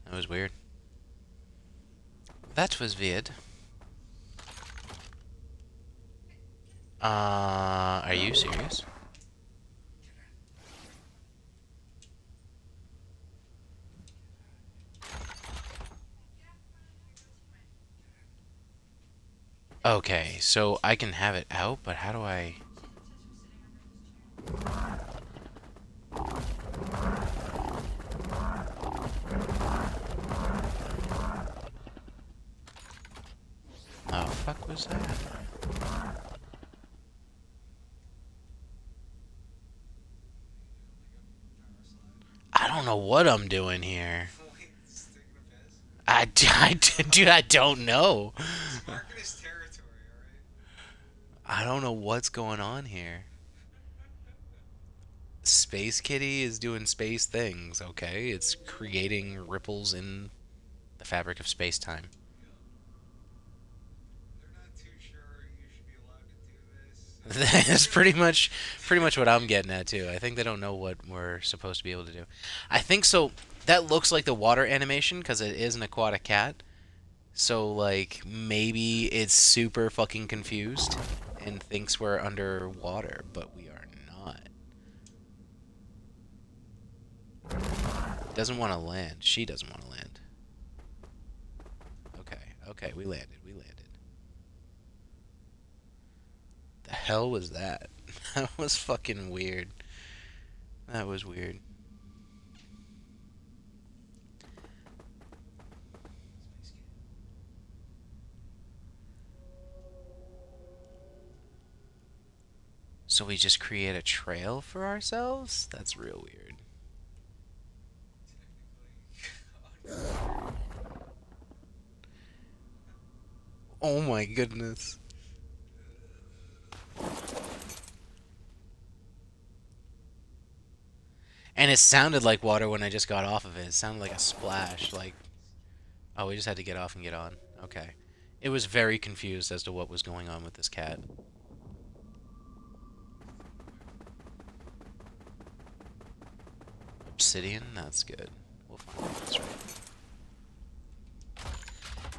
That was weird. That was weird. Are you serious? Okay, so I can have it out, but how do I... Oh, fuck was that? I don't know what I'm doing here. Dude, I don't know. I don't know what's going on here. Space Kitty is doing space things, okay? It's creating ripples in the fabric of space-time. That's pretty much what I'm getting at too. I think they don't know what we're supposed to be able to do. I think so. That looks like the water animation because it is an aquatic cat. So like maybe it's super fucking confused and thinks we're underwater, but we are not. Doesn't want to land. She doesn't want to land. Okay, okay, we landed. We landed. The hell was that? That was fucking weird. That was weird. So we just create a trail for ourselves? That's real weird. Oh my goodness. And it sounded like water when I just got off of it. It sounded like a splash. Like, oh, we just had to get off and get on. Okay. It was very confused as to what was going on with this cat. Obsidian? That's good. We'll find out that's right.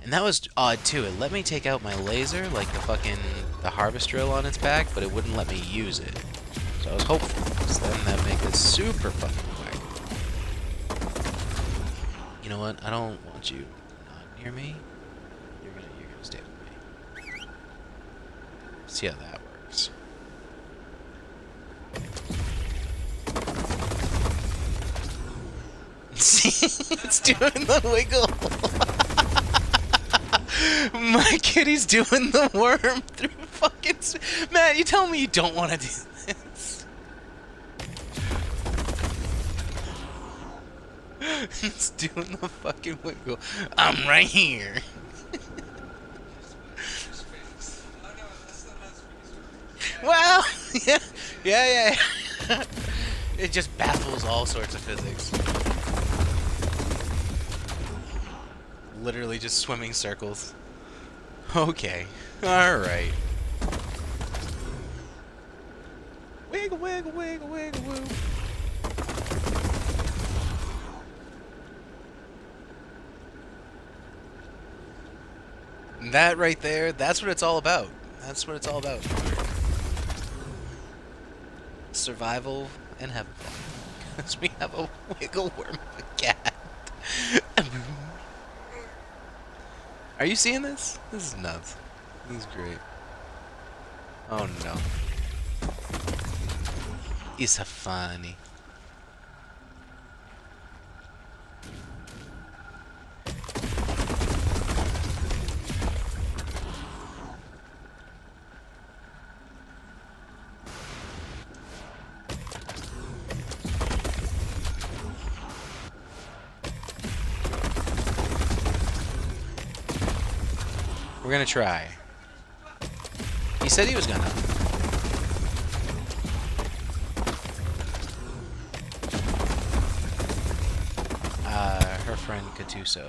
And that was odd too. It let me take out my laser, like the harvest drill on its back, but it wouldn't let me use it. So I was hopeful, because then that'd make this super fucking quick. You know what? I don't want you not near me. You're gonna stay with me. See how that works. See, it's doing the wiggle. My kitty's doing the worm through fucking... Man, you tell me you don't want to do this. It's doing the fucking wiggle. I'm right here. Well, yeah, yeah. It just baffles all sorts of physics. Literally just swimming circles. Okay. Alright. Wiggle, wiggle, wiggle, wiggle, woo. That right there, that's what it's all about. That's what it's all about. Survival and having fun. Because we have a wiggle worm of a cat. Are you seeing this? This is nuts. This is great. Oh no. It's a funny. We're gonna try. He said he was gonna. Her friend Katuso.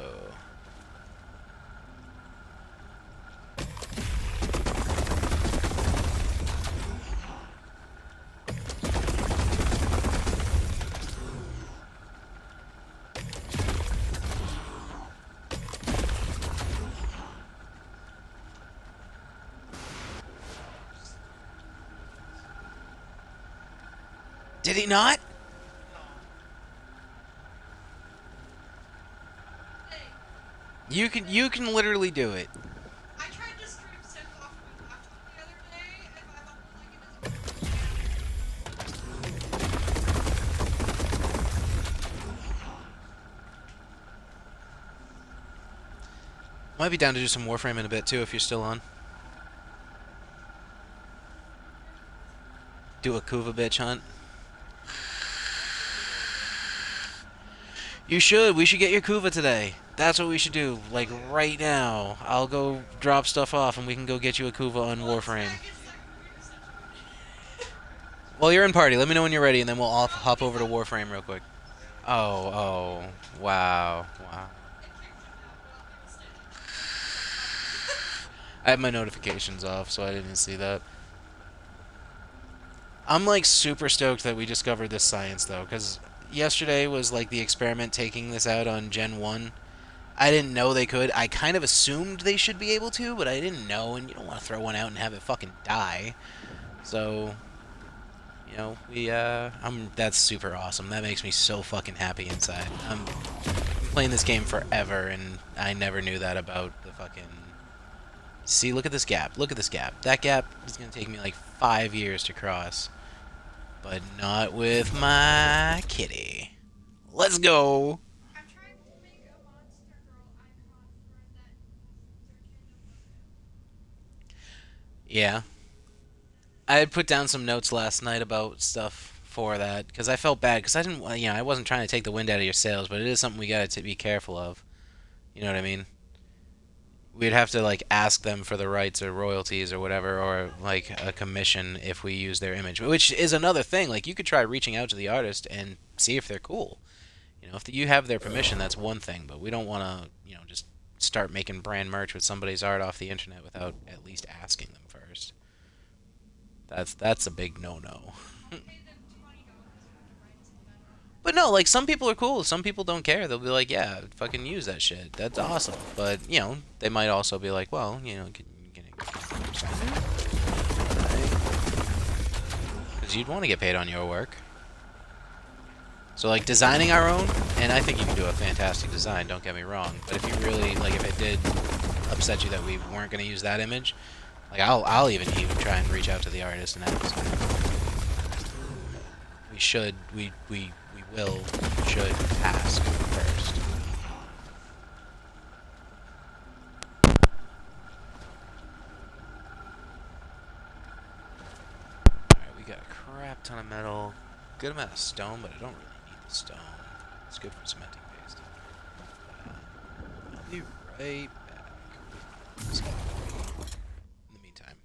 Did he not? You can literally do it. Might be down to do some Warframe in a bit too if you're still on. Do a Kuva bitch hunt. You should. We should get your Kuva today. That's what we should do. Like right now. I'll go drop stuff off and we can go get you a Kuva on Warframe. Well, you're in party. Let me know when you're ready and then we'll all hop over to Warframe real quick. Oh. Wow. I have my notifications off, so I didn't see that. I'm like super stoked that we discovered this science though, because yesterday was like the experiment taking this out on Gen 1. I didn't know they could. I kind of assumed they should be able to, but I didn't know, and you don't want to throw one out and have it fucking die. So, that's super awesome. That makes me so fucking happy inside. I'm playing this game forever, and I never knew that about the fucking... See, look at this gap. Look at this gap. That gap is going to take me like 5 years to cross. But not with my kitty. Let's go! I'm trying to make a monster girl icon for that Yeah. I had put down some notes last night about stuff for that, because I felt bad, because I wasn't trying to take the wind out of your sails, but it is something we gotta be careful of. You know what I mean? We'd have to, like, ask them for the rights or royalties or whatever, or, like, a commission if we use their image, which is another thing. Like, you could try reaching out to the artist and see if they're cool. If you have their permission, that's one thing, but we don't want to, just start making brand merch with somebody's art off the internet without at least asking them first. That's a big no-no. But no, like, some people are cool. Some people don't care. They'll be like, yeah, fucking use that shit. That's awesome. But, they might also be like, well, can because you'd want to get paid on your work. So, like, designing our own, and I think you can do a fantastic design, don't get me wrong. But if you really, like, if it did upset you that we weren't going to use that image, like, I'll even try and reach out to the artist and ask. We should ask first. Alright, we got a crap ton of metal, good amount of stone, but I don't really need the stone. It's good for cementing paste. I'll be right back. In the meantime.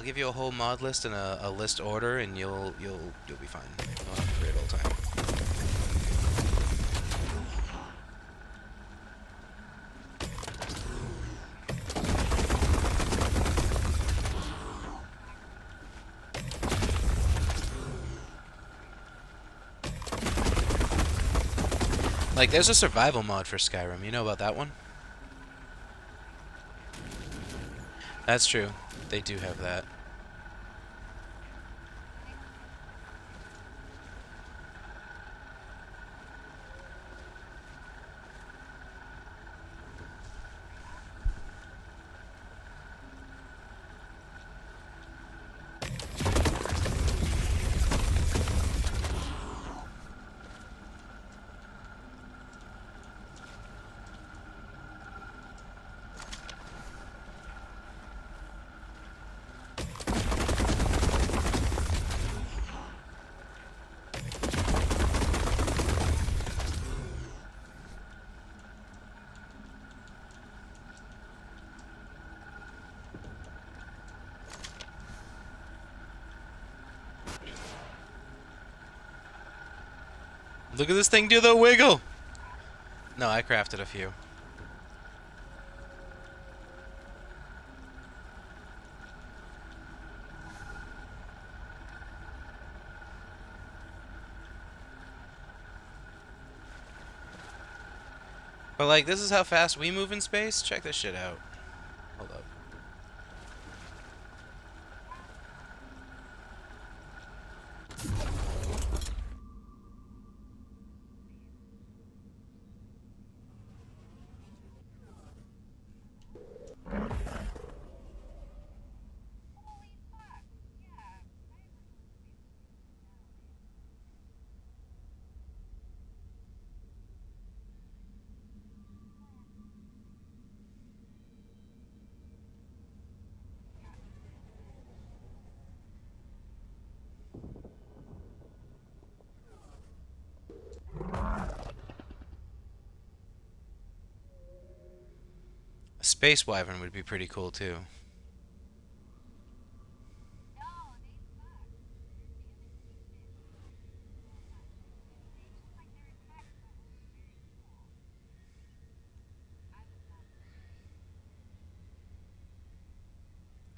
give you a whole mod list and a list order, and you'll be fine. You'll have a great old time. Like, there's a survival mod for Skyrim. You know about that one? That's true. They do have that. Look at this thing do the wiggle! No, I crafted a few. But like, this is how fast we move in space? Check this shit out. Hold up. A space wyvern would be pretty cool too.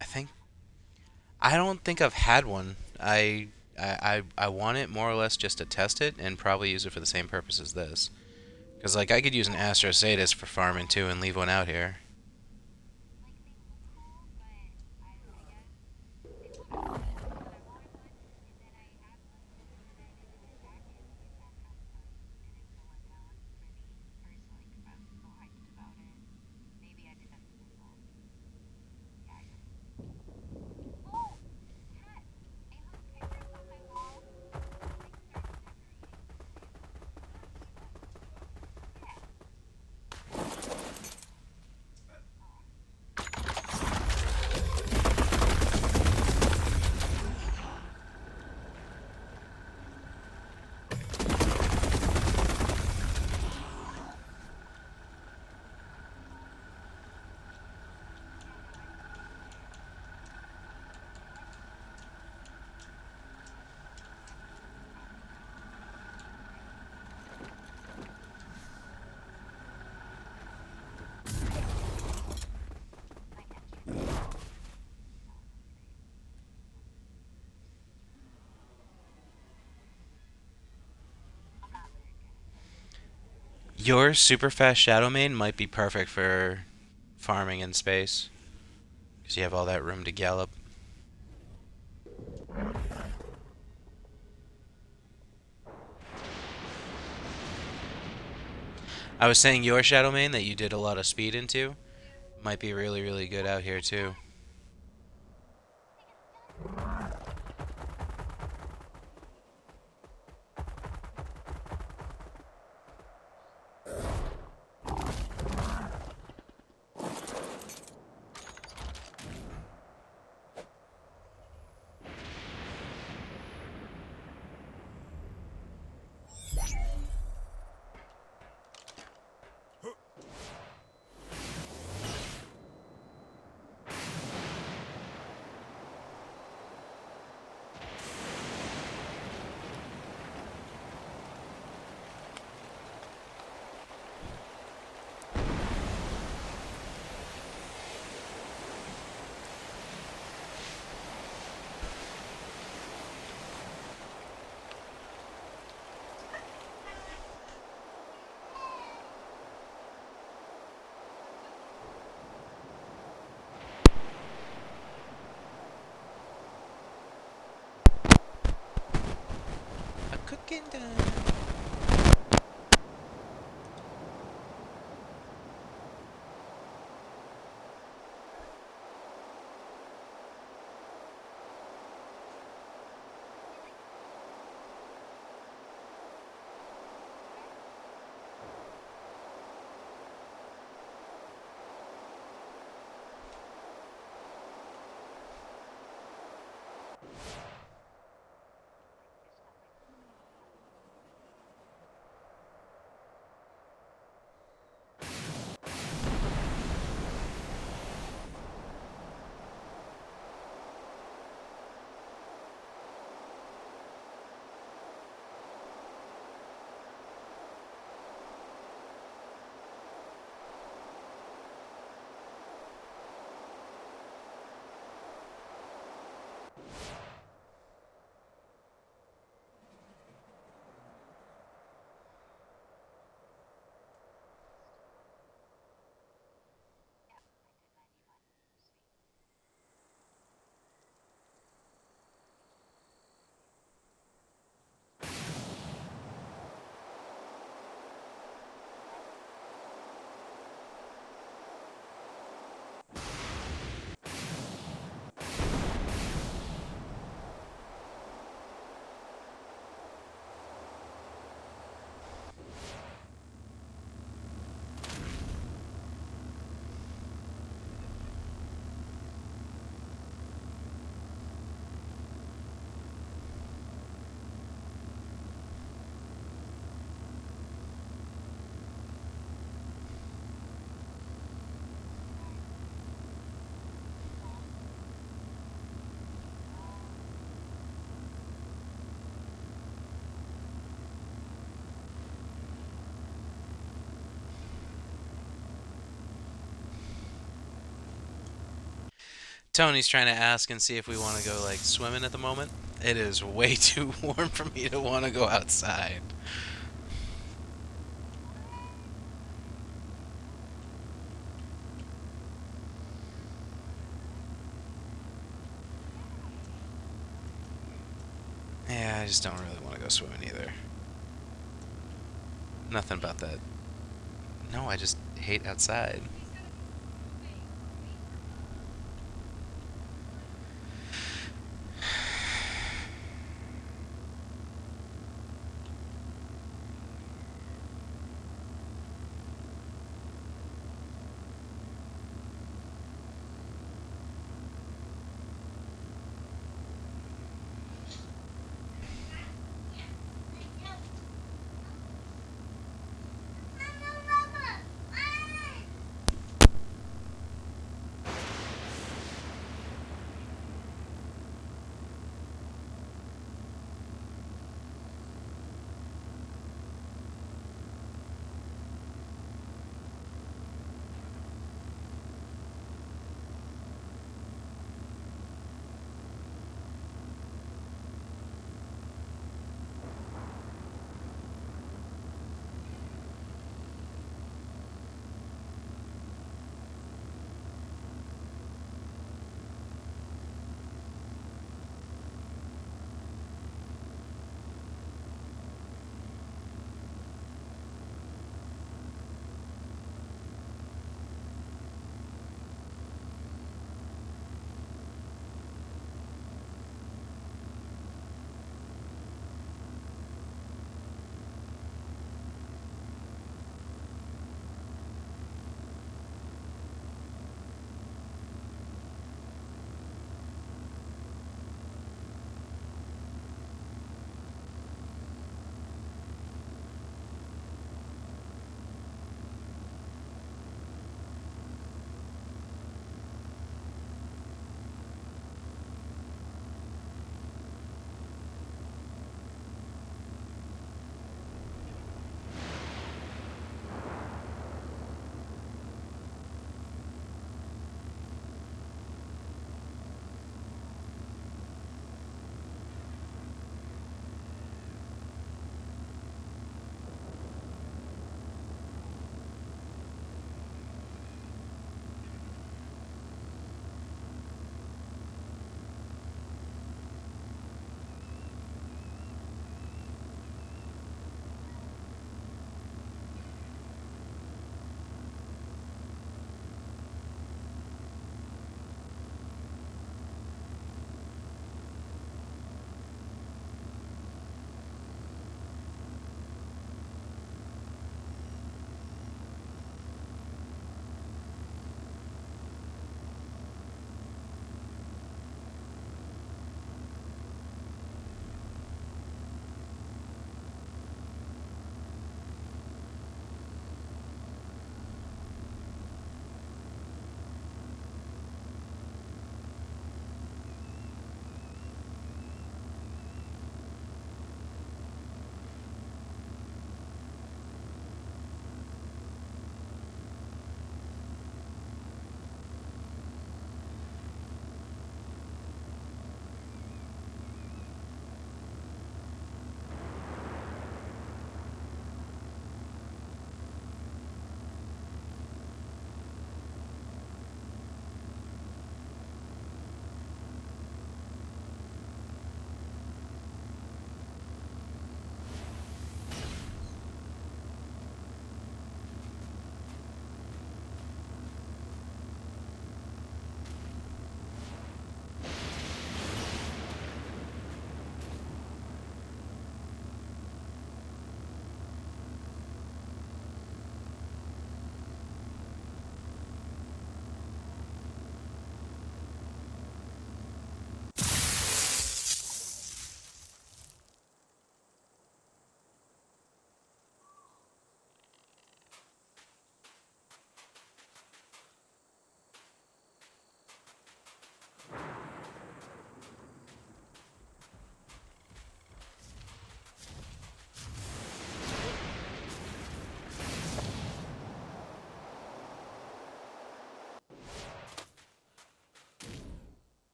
I think I don't think I've had one. I want it more or less just to test it and probably use it for the same purpose as this. Because like I could use an Astrosatus for farming too and leave one out here. Your super fast Shadow Main might be perfect for farming in space. Because you have all that room to gallop. I was saying your Shadow Main that you did a lot of speed into might be really, really good out here too. fucking time. Tony's trying to ask and see if we want to go like swimming at the moment. It is way too warm for me to want to go outside. Yeah, I just don't really want to go swimming either. Nothing about that. No, I just hate outside.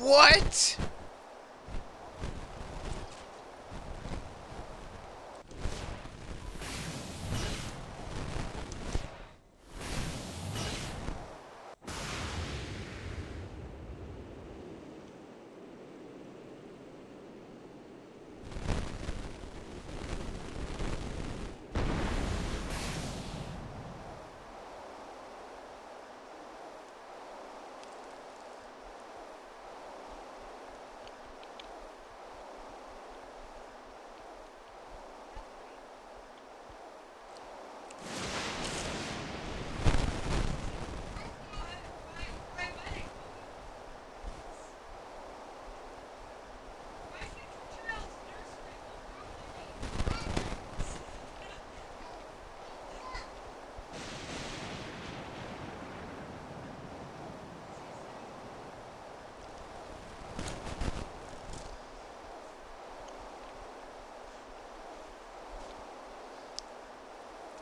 What?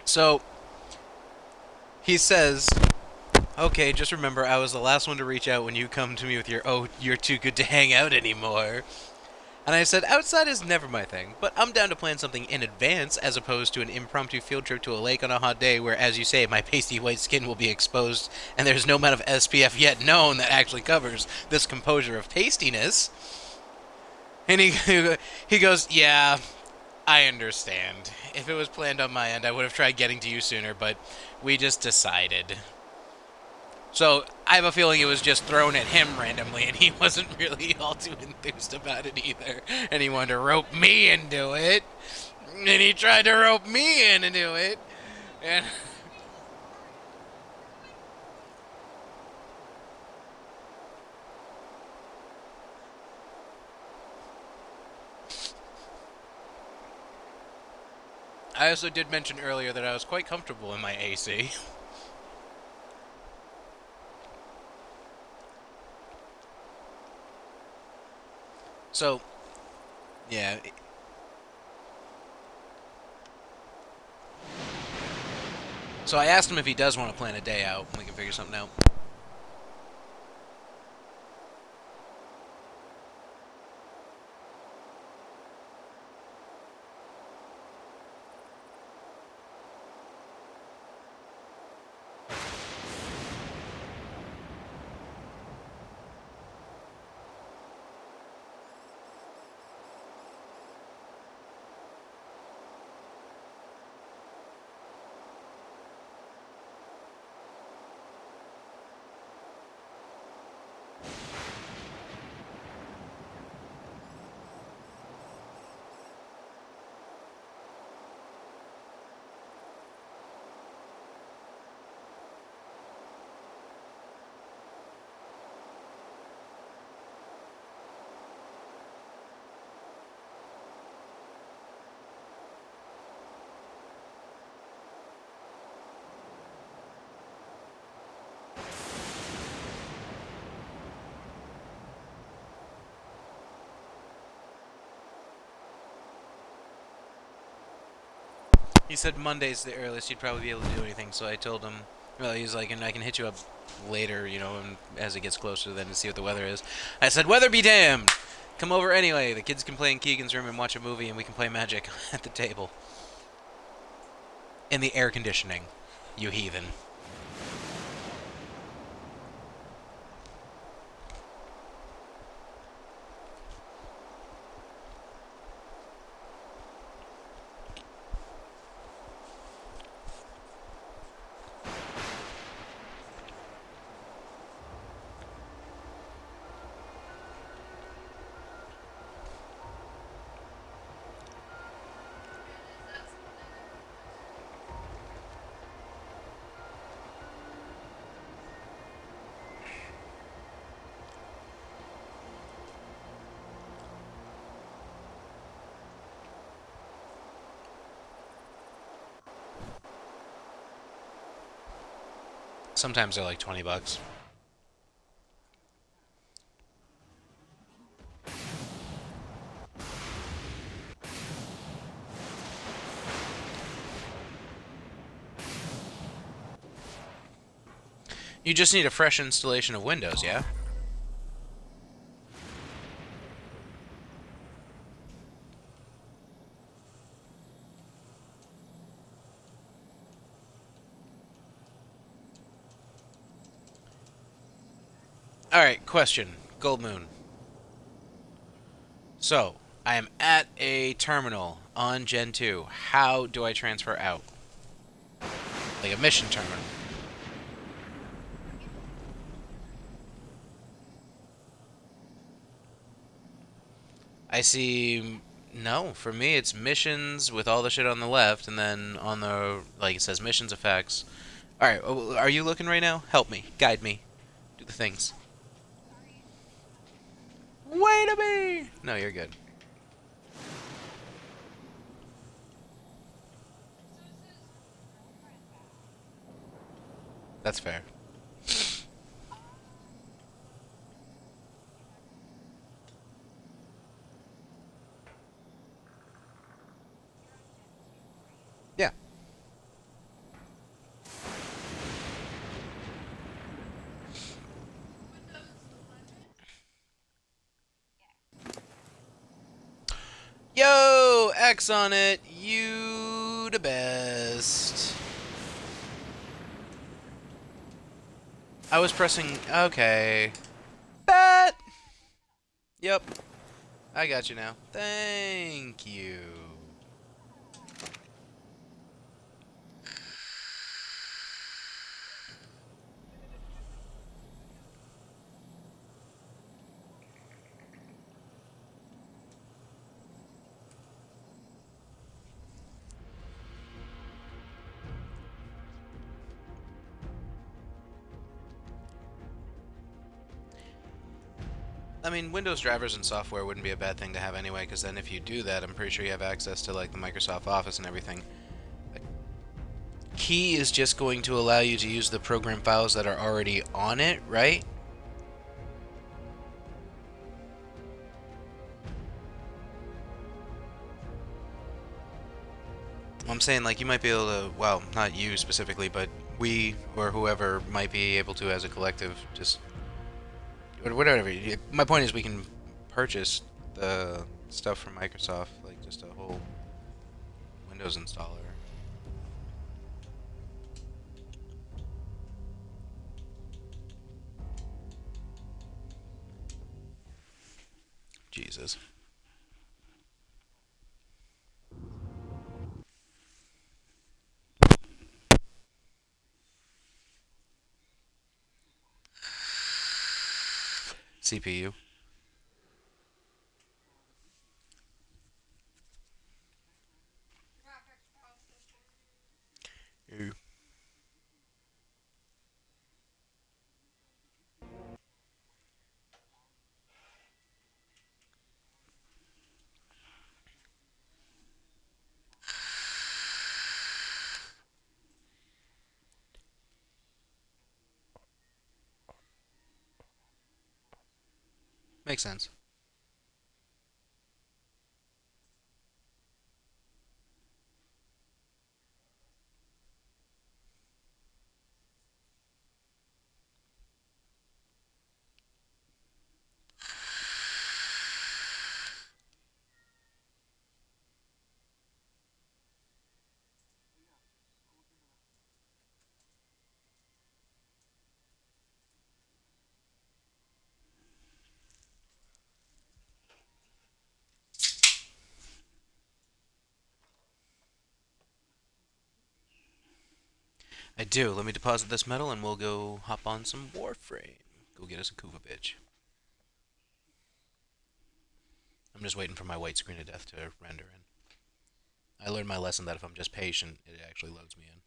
So, he says, okay, just remember I was the last one to reach out when you come to me with your, oh, you're too good to hang out anymore. And I said, outside is never my thing, but I'm down to plan something in advance as opposed to an impromptu field trip to a lake on a hot day where, as you say, my pasty white skin will be exposed and there's no amount of SPF yet known that actually covers this composure of pastiness. And he goes, yeah, I understand. If it was planned on my end, I would have tried getting to you sooner, but we just decided. So, I have a feeling it was just thrown at him randomly, and he wasn't really all too enthused about it either. And he wanted to rope me into it. And he tried to rope me into it. And I also did mention earlier that I was quite comfortable in my AC. So, yeah. So I asked him if he does want to plan a day out, and we can figure something out. He said Monday's the earliest you'd probably be able to do anything, so I told him, well, he's like, and I can hit you up later, you know, and as it gets closer then to see what the weather is. I said, weather be damned! Come over anyway. The kids can play in Keegan's room and watch a movie, and we can play Magic at the table. In the air conditioning, you heathen. Sometimes they're like $20. You just need a fresh installation of Windows, yeah? Alright, question. Gold Moon. So, I am at a terminal on Gen 2. How do I transfer out? Like a mission terminal. I see. No, for me it's missions with all the shit on the left, and then on the like it says missions effects. All right, are you looking right now? Help me, guide me, do the things. Wait a minute. No, you're good. That's fair. Yeah. Yo, X on it. You the best. I was pressing. Okay. Bet. Yep. I got you now. Thank you. I mean, Windows drivers and software wouldn't be a bad thing to have anyway, because then if you do that, I'm pretty sure you have access to like the Microsoft Office and everything. Key is just going to allow you to use the program files that are already on it, right? I'm saying like you might be able to, well, not you specifically, but we or whoever might be able to as a collective, just whatever. My point is we can purchase the stuff from Microsoft, like just a whole Windows installer. Jesus. CPU. Ew. Makes sense. I do. Let me deposit this metal and we'll go hop on some Warframe. Go get us a Kuva bitch. I'm just waiting for my white screen of death to render in. I learned my lesson that if I'm just patient, it actually loads me in.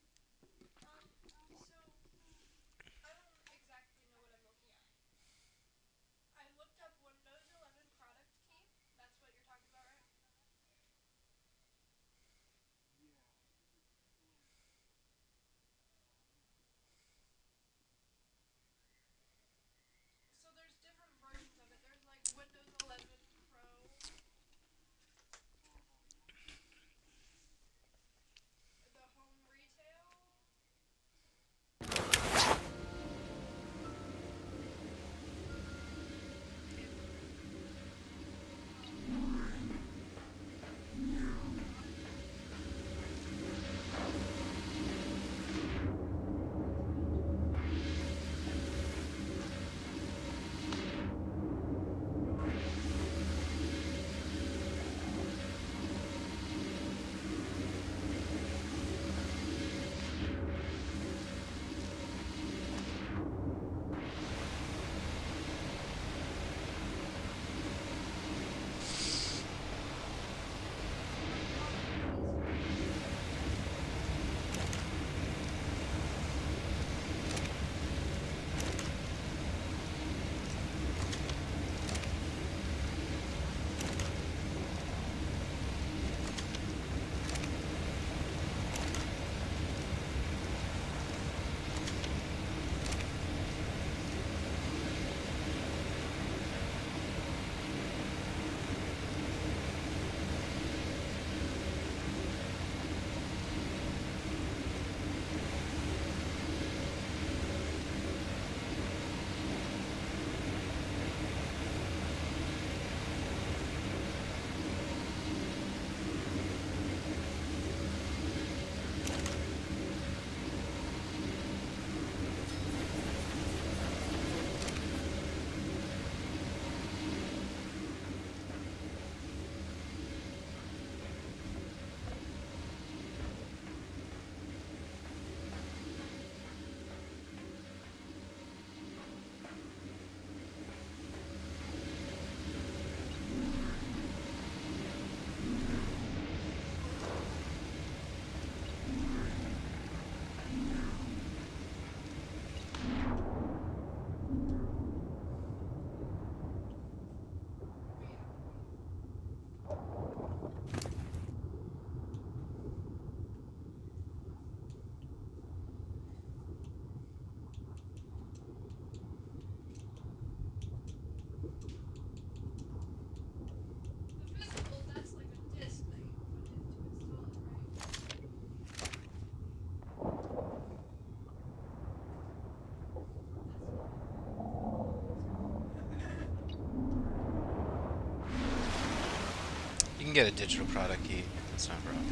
can get a digital product key. That's not a problem.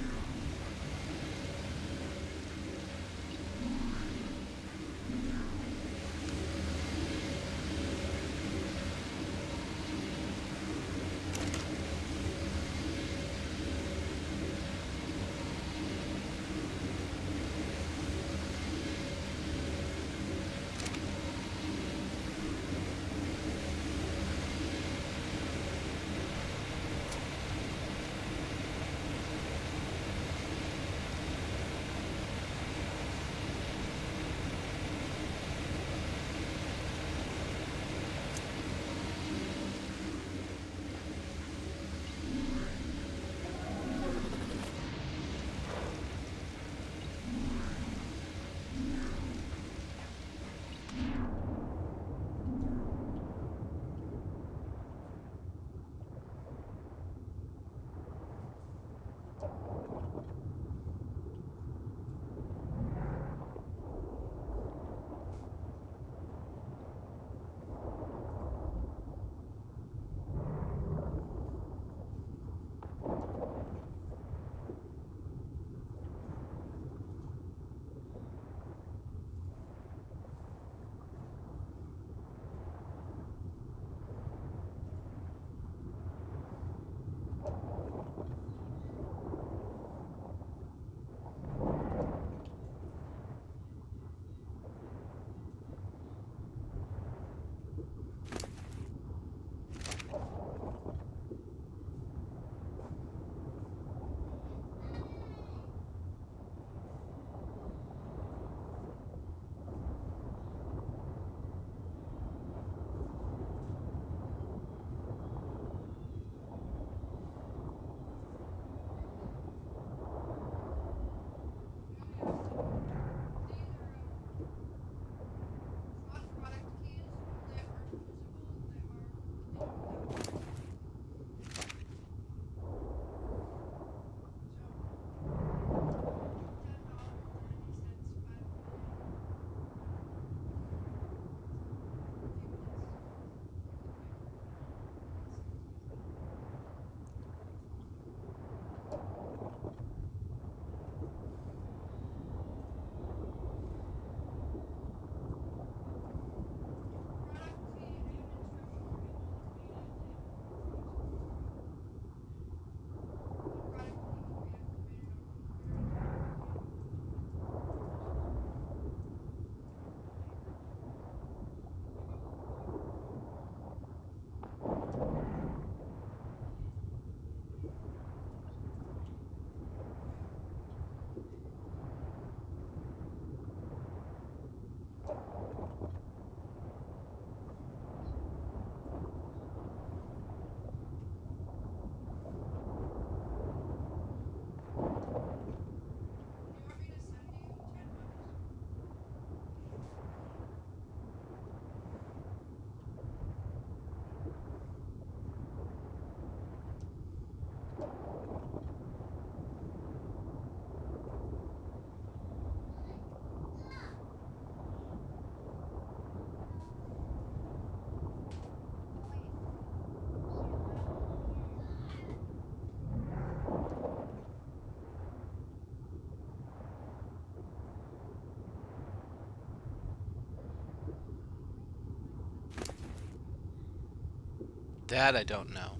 That I don't know.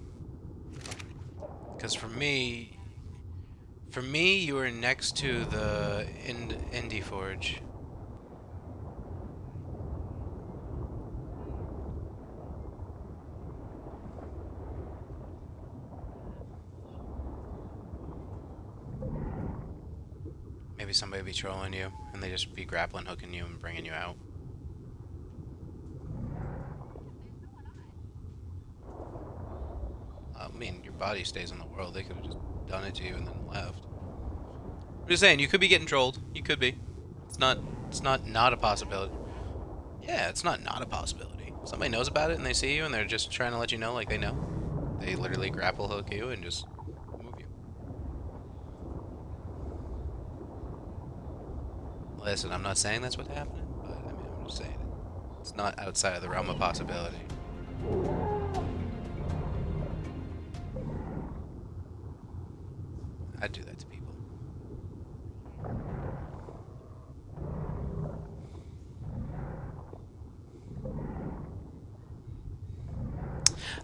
Because for me, you were next to the Indie Forge. Maybe somebody be trolling you, and they just be grappling hooking you and bringing you out. I mean, your body stays in the world. They could have just done it to you and then left. I'm just saying, you could be getting trolled. You could be. It's not a possibility. Yeah, it's not a possibility. If somebody knows about it and they see you and they're just trying to let you know like they know. They literally grapple hook you and just move you. Listen, I'm not saying that's what's happening, but I mean, I'm just saying it's not outside of the realm of possibility. I'd do that to people.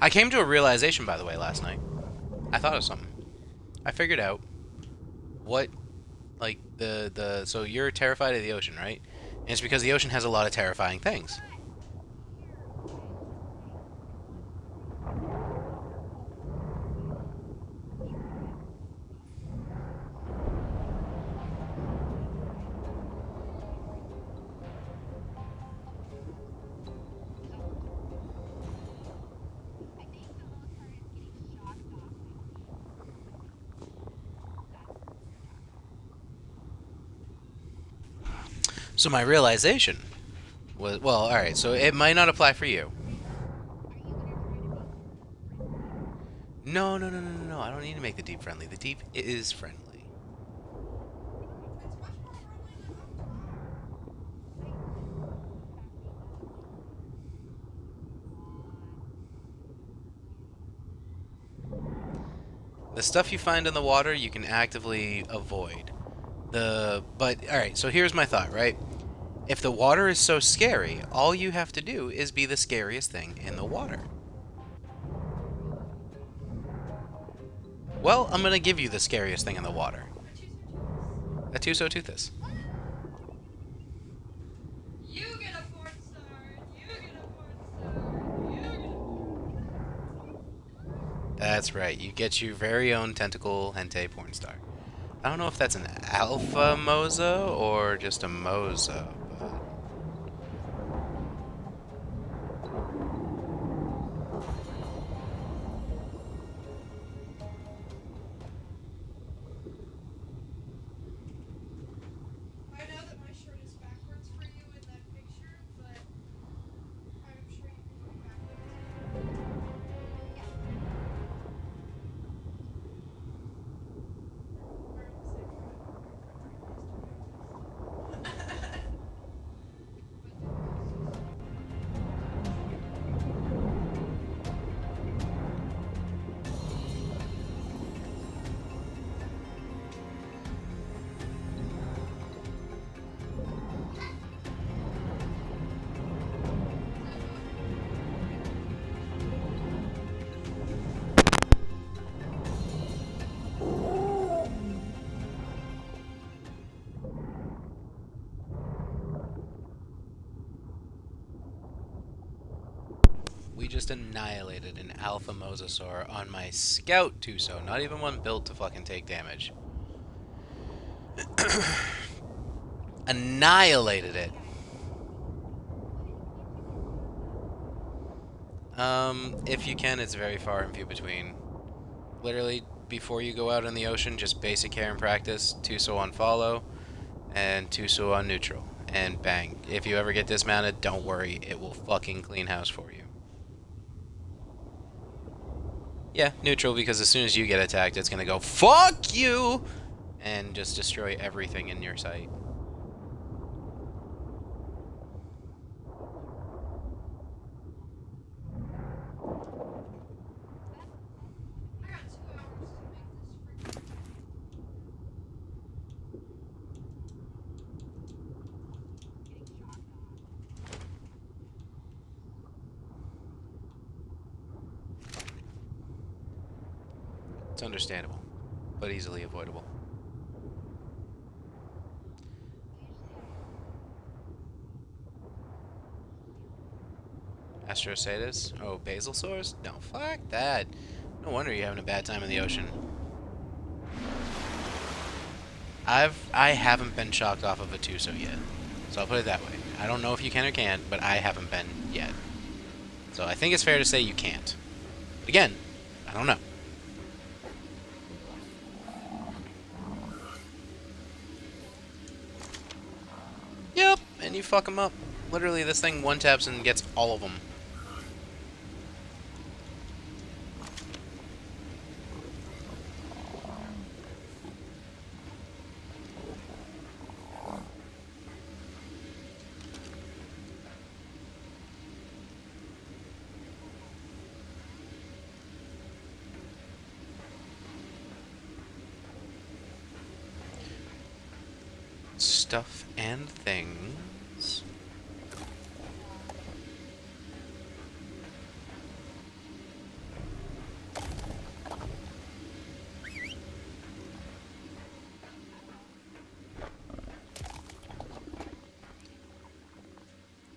I came to a realization, by the way, last night. I thought of something. I figured out what, like, so you're terrified of the ocean, right? And it's because the ocean has a lot of terrifying things. So my realization was, well, all right, so it might not apply for you. No, no, no, no, no, no. I don't need to make the deep friendly. The deep is friendly. The stuff you find in the water, you can actively avoid. But all right, so here's my thought, right? If the water is so scary, all you have to do is be the scariest thing in the water. Well, I'm gonna give you the scariest thing in the water. A Tuso-Toothus. You get a 4 star. You get a 4 star. You get a... That's right. You get your very own tentacle hentai porn star. I don't know if that's an alpha moza or just a moza, but I know that my shirt is backwards for you in that picture, but I'm sure you can do backwards. we just annihilated an alpha mosasaur on my scout Tuso. Not even one built to fucking take damage. Annihilated it. If you can, it's very far and few between. Literally, before you go out in the ocean, just basic care and practice. Tuso on follow, and Tuso on neutral. And bang. If you ever get dismounted, don't worry, it will fucking clean house for you. Yeah, neutral, because as soon as you get attacked, it's gonna go, fuck you! And just destroy everything in your sight. I got 2 hours to make this freaking... It's understandable, but easily avoidable. Astrocetus? Oh, basal sores? No, fuck that. No wonder you're having a bad time in the ocean. I haven't been shocked off of a Tuso yet. So I'll put it that way. I don't know if you can or can't, but I haven't been yet. So I think it's fair to say you can't. But again, I don't know. Yep, and you fuck them up. Literally, this thing one taps and gets all of them. stuff and things.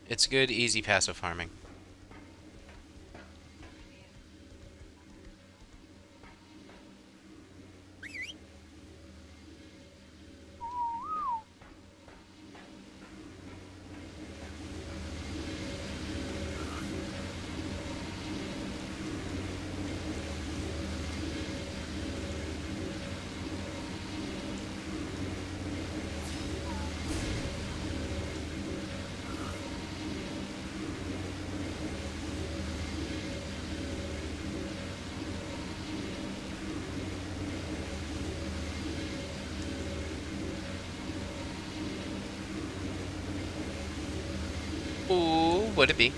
It's good, easy, passive farming. Ooh, would it be?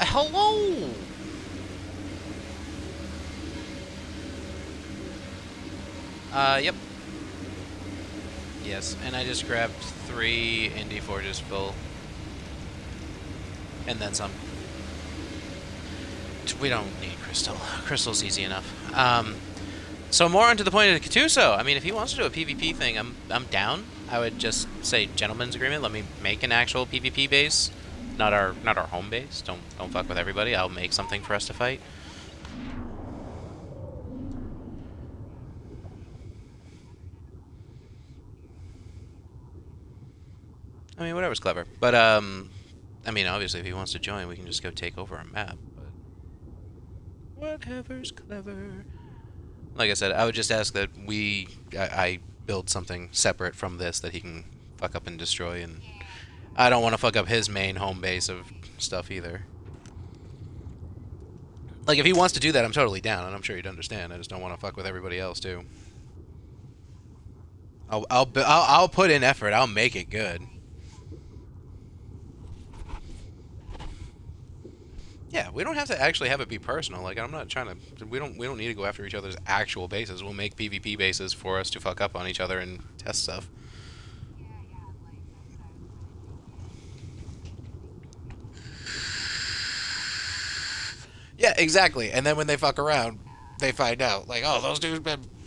Hello! Yep. Yes, and I just grabbed 3 Indie Forges full. And then some. We don't need Crystal. Crystal's easy enough. So more onto the point of the Katuso. I mean, if he wants to do a PvP thing, I'm down. I would just say gentleman's agreement. Let me make an actual PvP base, not our home base. Don't fuck with everybody. I'll make something for us to fight. I mean, whatever's clever. But I mean, obviously, if he wants to join, we can just go take over a map. But whatever's clever. Like I said, I would just ask that I build something separate from this that he can fuck up and destroy, and I don't want to fuck up his main home base of stuff either. Like, if he wants to do that, I'm totally down, and I'm sure he'd understand. I just don't want to fuck with everybody else too. I'll put in effort. I'll make it good. Yeah, we don't have to actually have it be personal. Like, I'm not trying to. We don't need to go after each other's actual bases. We'll make PvP bases for us to fuck up on each other and test stuff. Yeah, exactly. And then when they fuck around, they find out, like, oh, those dudes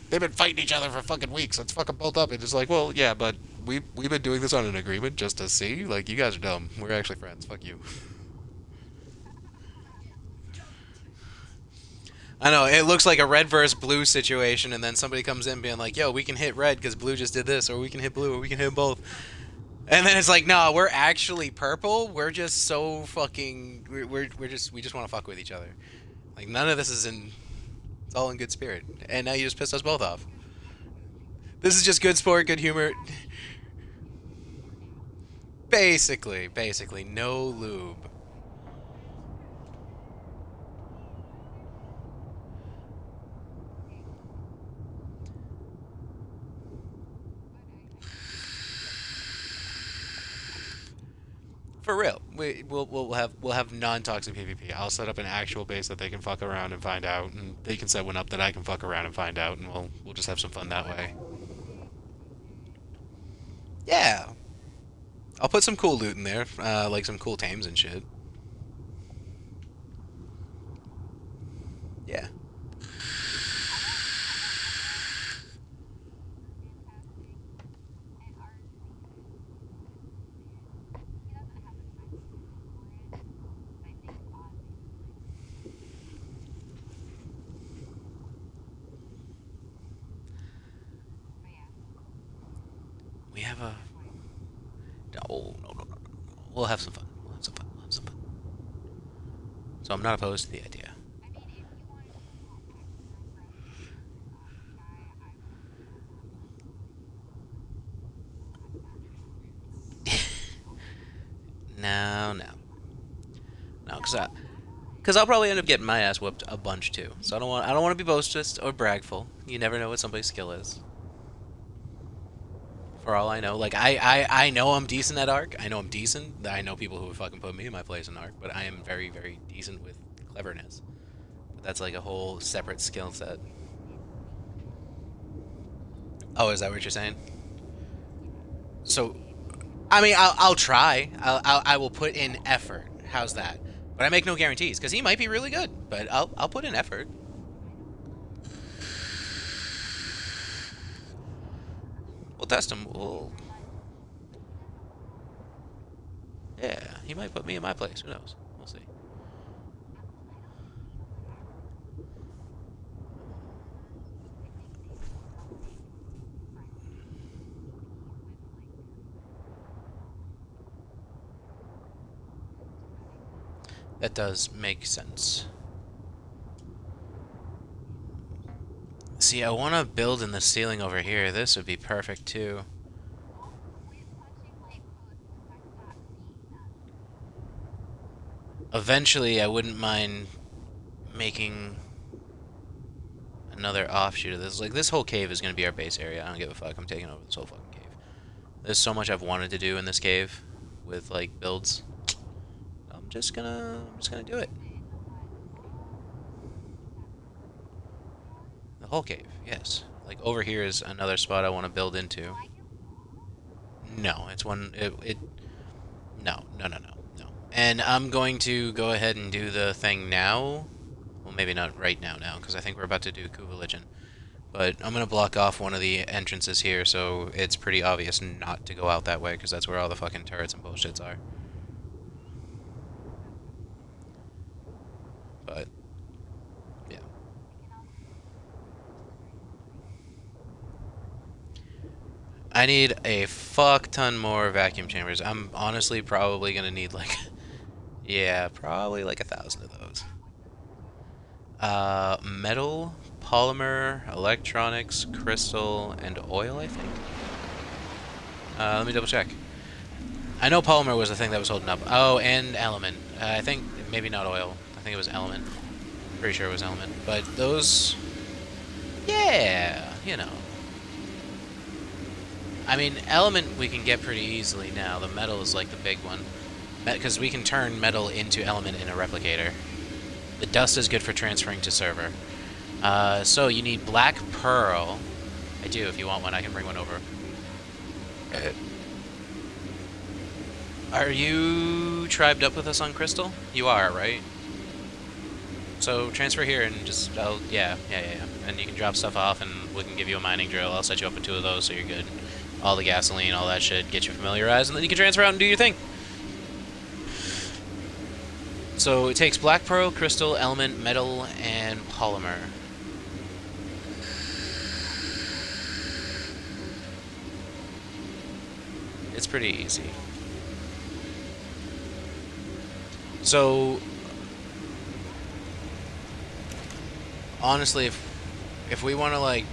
they've been fighting each other for fucking weeks. Let's fuck them both up. And it's like, well, yeah, but we've been doing this on an agreement just to see. Like, you guys are dumb. We're actually friends. Fuck you. I know, it looks like a red versus blue situation, and then somebody comes in being like, yo, we can hit red because blue just did this, or we can hit blue, or we can hit both. And then it's like, no, we're actually purple. We're just so fucking. We just want to fuck with each other. Like, none of this is in. It's all in good spirit. And now you just pissed us both off. This is just good sport, good humor. Basically, no lube. For real, we'll have non-toxic PvP. I'll set up an actual base that they can fuck around and find out, and they can set one up that I can fuck around and find out, and we'll just have some fun that way. Yeah, I'll put some cool loot in there, like some cool tames and shit. Yeah. We have a. No. We'll have some fun. We'll have some fun. We'll have some fun. So I'm not opposed to the idea. No, because I'll probably end up getting my ass whooped a bunch too. So I don't want to be boastful or bragful. You never know what somebody's skill is. For all I know, like I know I'm decent at Arc. I know I'm decent. I know people who would fucking put me in my place in Arc, but I am very, very decent with cleverness. But that's like a whole separate skill set. Oh, is that what you're saying? So, I mean, I'll try. I will put in effort. How's that? But I make no guarantees because he might be really good. But I'll put in effort. We'll test him. Yeah, he might put me in my place. Who knows? We'll see. That does make sense. See, I want to build in the ceiling over here. This would be perfect too. Eventually, I wouldn't mind making another offshoot of this. Like, this whole cave is going to be our base area. I don't give a fuck. I'm taking over this whole fucking cave. There's so much I've wanted to do in this cave with, like, builds. I'm just gonna do it. The whole cave, yes. Like over here is another spot I want to build into. No, it's one. No, no, no, no, no. And I'm going to go ahead and do the thing now. Well, maybe not right now, because I think we're about to do Kuvaligin. But I'm going to block off one of the entrances here, so it's pretty obvious not to go out that way, because that's where all the fucking turrets and bullshits are. But, yeah. I need a fuck ton more vacuum chambers. I'm honestly probably going to need like... yeah, probably like 1,000 of those. Metal, polymer, electronics, crystal, and oil, I think. Let me double check. I know polymer was the thing that was holding up. Oh, and element. I think maybe not oil. I think it was element. Pretty sure it was element. But those, yeah, you know. I mean, element we can get pretty easily now. The metal is like the big one, because we can turn metal into element in a replicator. The dust is good for transferring to server. So you need black pearl. I do. If you want one, I can bring one over. Are you tribed up with us on Crystal? You are, right? So transfer here and just, yeah. And you can drop stuff off and we can give you a mining drill. I'll set you up with 2 of those so you're good. All the gasoline, all that shit, get you familiarized, and then you can transfer out and do your thing. So it takes black pearl, crystal, element, metal, and polymer. It's pretty easy. So honestly, if we want to, like,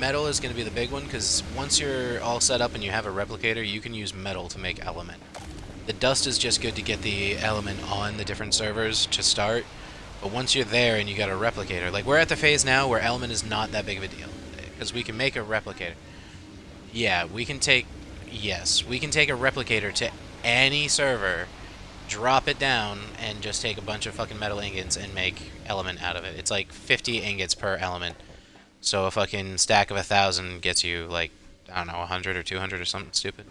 metal is going to be the big one, because once you're all set up and you have a replicator, you can use metal to make element. The dust is just good to get the element on the different servers to start, but once you're there and you got a replicator, like we're at the phase now where element is not that big of a deal, because we can make a replicator. Yeah, we can take, yes, we can take a replicator to any server, drop it down, and just take a bunch of fucking metal ingots and make element out of it. It's like 50 ingots per element. So a fucking stack of 1,000 gets you, like, I don't know, 100 or 200 or something stupid.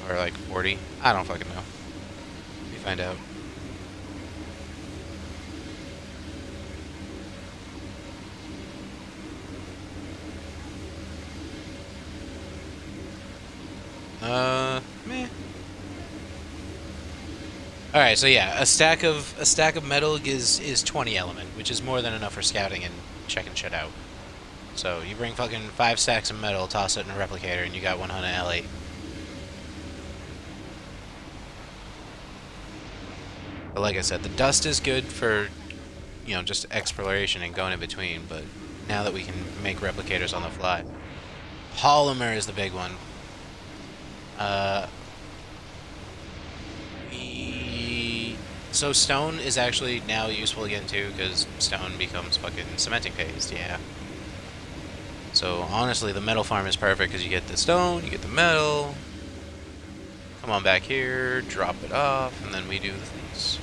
Or like 40. I don't fucking know. Let me find out. Meh. Alright, so yeah, a stack of metal is 20 element, which is more than enough for scouting and checking shit out. So you bring fucking 5 stacks of metal, toss it in a replicator, and you got 100 L8. But like I said, the dust is good for, you know, just exploration and going in between, but now that we can make replicators on the fly. Polymer is the big one. So stone is actually now useful again too, because stone becomes fucking cementing paste, yeah. So honestly, the metal farm is perfect, because you get the stone, you get the metal. Come on back here, drop it off, and then we do the things.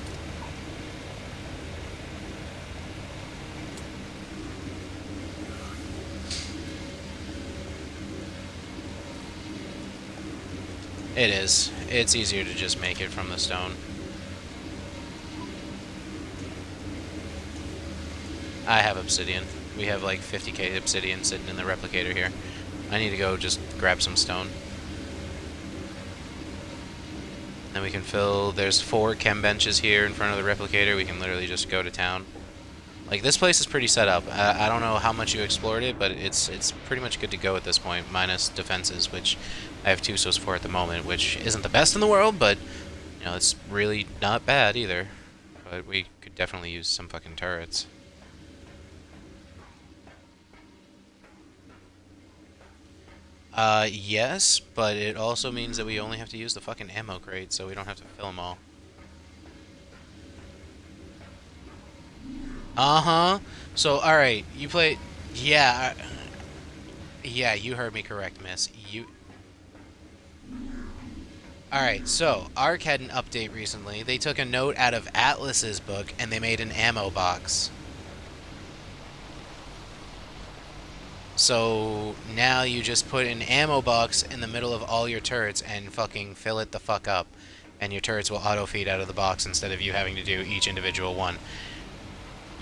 It is. It's easier to just make it from the stone. I have obsidian. We have like 50k obsidian sitting in the replicator here. I need to go just grab some stone. Then we can fill... There's 4 chem benches here in front of the replicator. We can literally just go to town. Like, this place is pretty set up. I don't know how much you explored it, but it's pretty much good to go at this point, minus defenses, which I have 2 so's for at the moment, which isn't the best in the world, but, you know, it's really not bad either. But we could definitely use some fucking turrets. Yes, but it also means that we only have to use the fucking ammo crate, so we don't have to fill them all. Uh-huh. So, alright, you play... Yeah, yeah, you heard me correct, miss. Alright, so Ark had an update recently. They took a note out of Atlas's book and they made an ammo box. So now you just put an ammo box in the middle of all your turrets and fucking fill it the fuck up. And your turrets will auto feed out of the box instead of you having to do each individual one.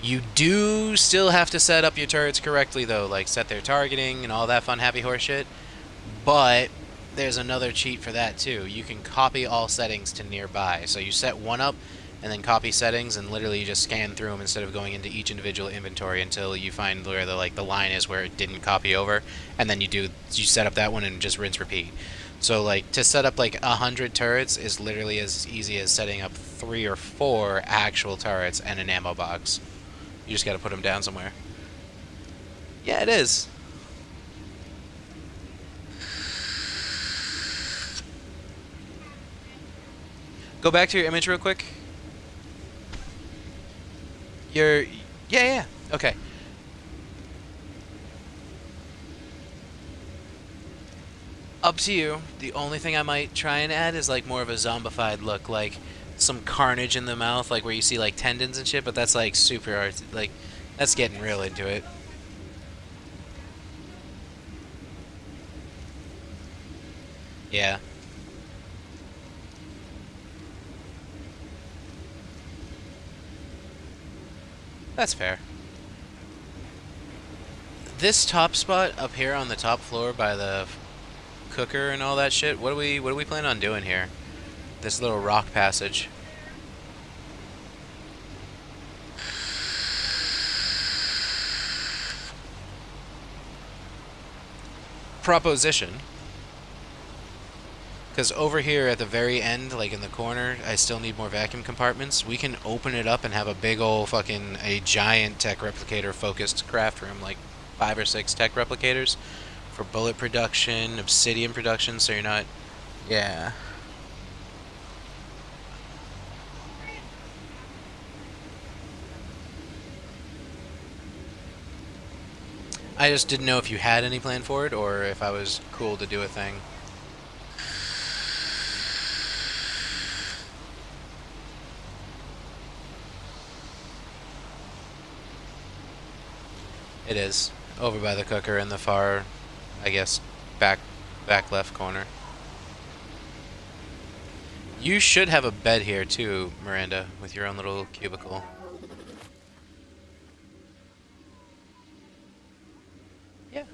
You do still have to set up your turrets correctly though, like set their targeting and all that fun happy horse shit. But there's another cheat for that too. You can copy all settings to nearby. So you set one up and then copy settings and literally you just scan through them instead of going into each individual inventory until you find where the line is where it didn't copy over, and then you set up that one and just rinse repeat. So like to set up like 100 turrets is literally as easy as setting up 3 or 4 actual turrets and an ammo box. You just got to put them down somewhere. Yeah, it is. Go back to your image real quick. Yeah. Okay. Up to you. The only thing I might try and add is like more of a zombified look, like some carnage in the mouth, like where you see like tendons and shit, but that's like super art, like that's getting real into it. Yeah. That's fair. This top spot up here on the top floor by the cooker and all that shit, what do we plan on doing here? This little rock passage. Proposition. Because over here at the very end, like in the corner, I still need more vacuum compartments. We can open it up and have a big old fucking, a giant tech replicator focused craft room, like 5 or 6 tech replicators for bullet production, obsidian production, so you're not, yeah. I just didn't know if you had any plan for it or if I was cool to do a thing. It is. Over by the cooker in the far, I guess, back left corner. You should have a bed here too, Miranda, with your own little cubicle. Yeah.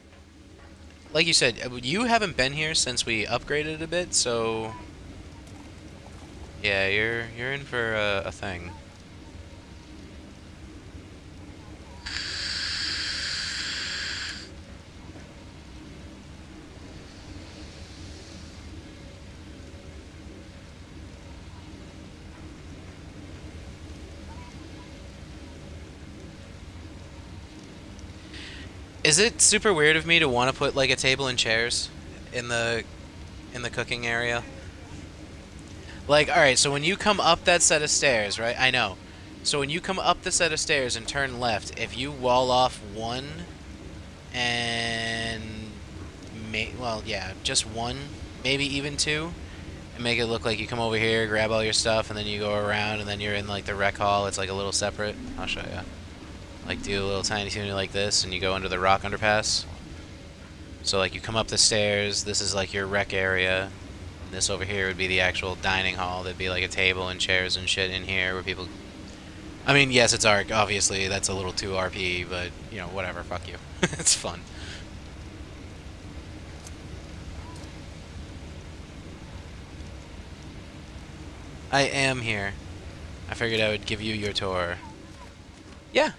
Like you said, you haven't been here since we upgraded a bit, so yeah, you're in for a thing. Is it super weird of me to want to put like a table and chairs in the cooking area? Like, all right, so when you come up that set of stairs, right? I know. So when you come up the set of stairs and turn left, if you wall off one and well, yeah, just one, maybe even two, and make it look like you come over here, grab all your stuff, and then you go around, and then you're in like the rec hall. It's like a little separate. I'll show you. Like do a little tiny tuning like this, and you go under the rock underpass. So like you come up the stairs. This is like your rec area. And this over here would be the actual dining hall. There'd be like a table and chairs and shit in here where people. I mean, yes, it's Ark. Obviously, that's a little too RP, but you know, whatever. Fuck you. It's fun. I am here. I figured I would give you your tour. Yeah.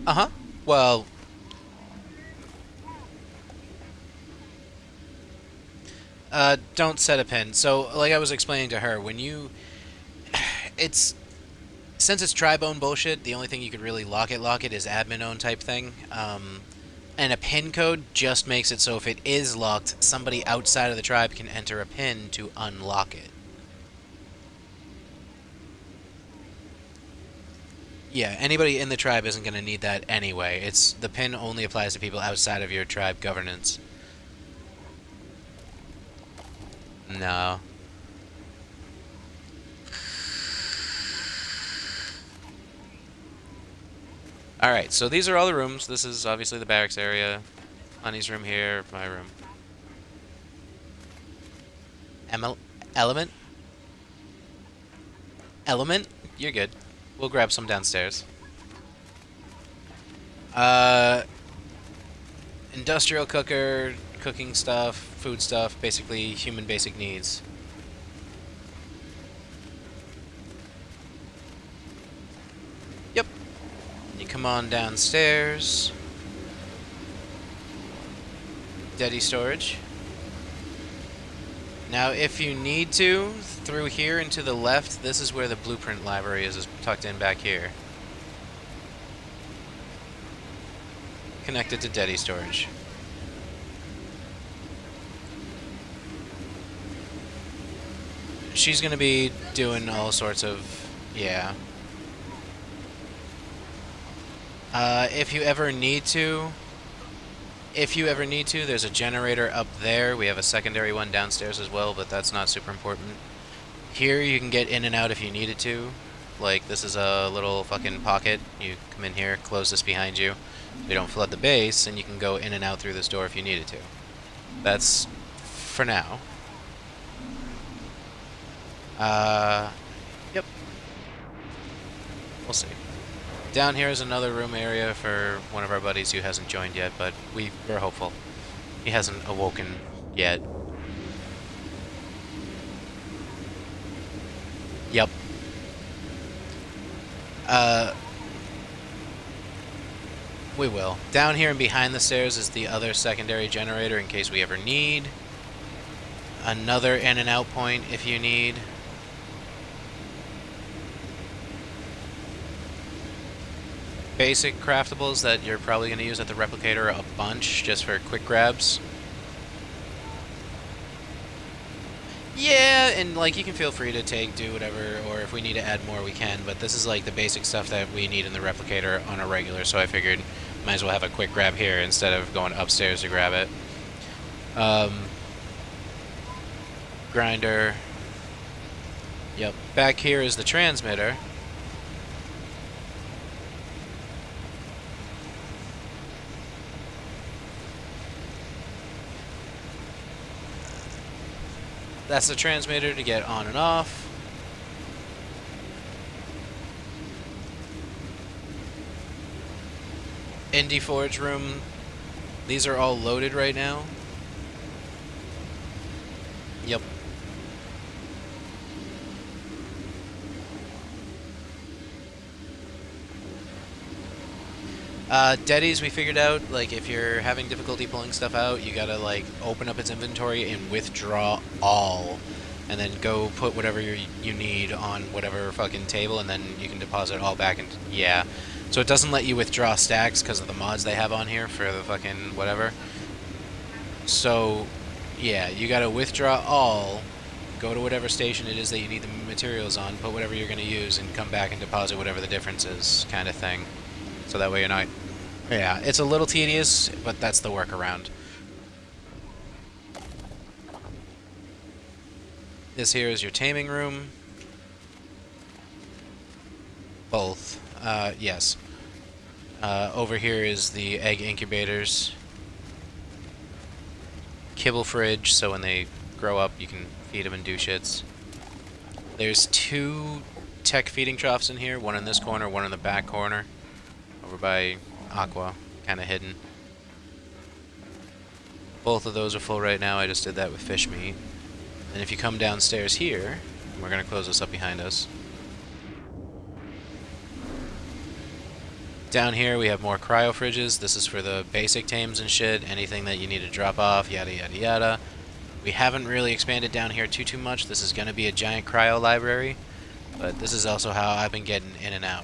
Uh-huh. Well, don't set a pin. So, like I was explaining to her, when you... It's... Since it's tri-bone bullshit, the only thing you could really lock it is admin-owned type thing. And a pin code just makes it so if it is locked, somebody outside of the tribe can enter a pin to unlock it. Yeah, anybody in the tribe isn't going to need that anyway. The pin only applies to people outside of your tribe governance. No. Alright, so these are all the rooms. This is obviously the barracks area. Honey's room here, my room. Element? Element? You're good. We'll grab some downstairs. Industrial cooker, cooking stuff, food stuff, basically human basic needs. Yep. You come on downstairs. Steady storage. Now, if you need to, through here and to the left, this is where the blueprint library is tucked in back here. Connected to Deddy storage. She's gonna be doing all sorts of, yeah. If you ever need to, there's a generator up there. We have a secondary one downstairs as well, but that's not super important. Here you can get in and out if you needed to. Like, this is a little fucking pocket. You come in here, close this behind you. We don't flood the base, and you can go in and out through this door if you needed to. That's for now. Yep. We'll see. Down here is another room area for one of our buddies who hasn't joined yet, but we're hopeful. He hasn't awoken yet. Yep. We will. Down here and behind the stairs is the other secondary generator in case we ever need. Another in and out point if you need. Basic craftables that you're probably going to use at the replicator a bunch just for quick grabs. Yeah, and like you can feel free to do whatever, or if we need to add more we can, but this is like the basic stuff that we need in the replicator on a regular, so I figured might as well have a quick grab here instead of going upstairs to grab it. Grinder. Yep. Back here is the transmitter. That's the transmitter to get on and off. Indie Forge room. These are all loaded right now. Yep. Deddy's we figured out, like, if you're having difficulty pulling stuff out, you gotta, like, open up its inventory and withdraw all. And then go put whatever you need on whatever fucking table, and then you can deposit it all back into... Yeah. So it doesn't let you withdraw stacks because of the mods they have on here for the fucking whatever. So, yeah, you gotta withdraw all, go to whatever station it is that you need the materials on, put whatever you're gonna use, and come back and deposit whatever the difference is, kind of thing. So that way you're not... Yeah, it's a little tedious, but that's the workaround. This here is your taming room. Both. Yes. Over here is the egg incubators. Kibble fridge, so when they grow up, you can feed them and do shits. There's 2 tech feeding troughs in here, one in this corner, one in the back corner. Over by Aqua, kind of hidden. Both of those are full right now. I just did that with fish meat. And if you come downstairs here, we're going to close this up behind us. Down here we have more cryo fridges. This is for the basic tames and shit, anything that you need to drop off, yada yada yada. We haven't really expanded down here too much. This is going to be a giant cryo library, but this is also how I've been getting in and out.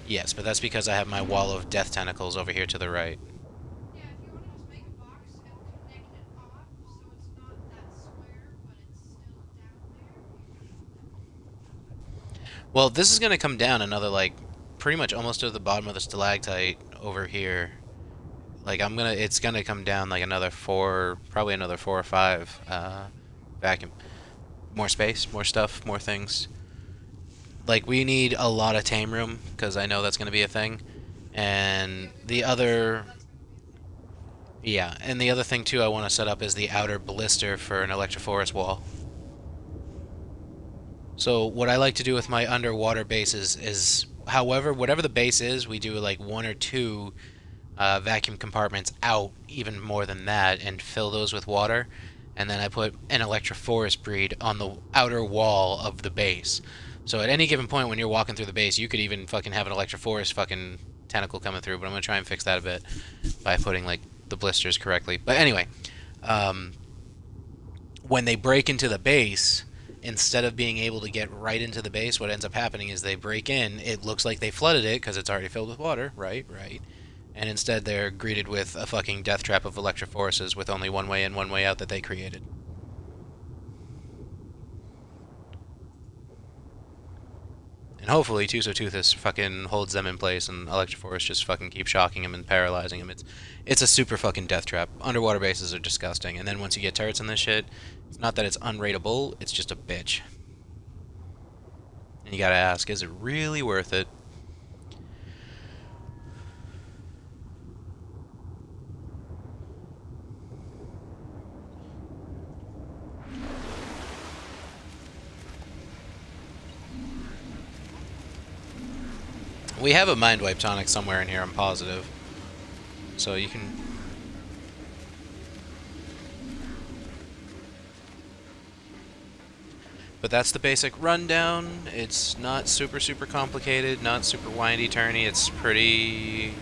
Yes, but that's because I have my wall of death tentacles over here to the right. Yeah, if you want to just make a box and connect it off so it's not that square, but it's still down there. Well, this is going to come down another, like, pretty much almost to the bottom of the stalactite over here. Like, it's gonna come down like another four, probably another 4 or 5 vacuum. More space, more stuff, more things. Like, we need a lot of tame room, because I know that's gonna be a thing. And Yeah, we've the already decided other, that's going to be a thing. yeah, and the other thing too I want to set up is the outer blister for an electrophorus wall. So what I like to do with my underwater bases is, however, whatever the base is, we do like 1 or 2 vacuum compartments out, even more than that, and fill those with water. And then I put an electrophorus breed on the outer wall of the base. So at any given point when you're walking through the base, you could even fucking have an electrophorus fucking tentacle coming through. But I'm gonna try and fix that a bit by putting like the blisters correctly. But anyway, um, when they break into the base, instead of being able to get right into the base, what ends up happening is they break in. It looks like they flooded it because it's already filled with water, right? Right. And instead, they're greeted with a fucking death trap of electrophoruses with only one way in, one way out that they created. And hopefully, Toothus fucking holds them in place, and Electrophorus just fucking keeps shocking him and paralyzing him. It's a super fucking death trap. Underwater bases are disgusting, and then once you get turrets in this shit, it's not that it's unrateable, it's just a bitch. And you gotta ask, is it really worth it? We have a Mind Wipe tonic somewhere in here, I'm positive. So you can... But that's the basic rundown. It's not super, super complicated, not super windy turny. It's pretty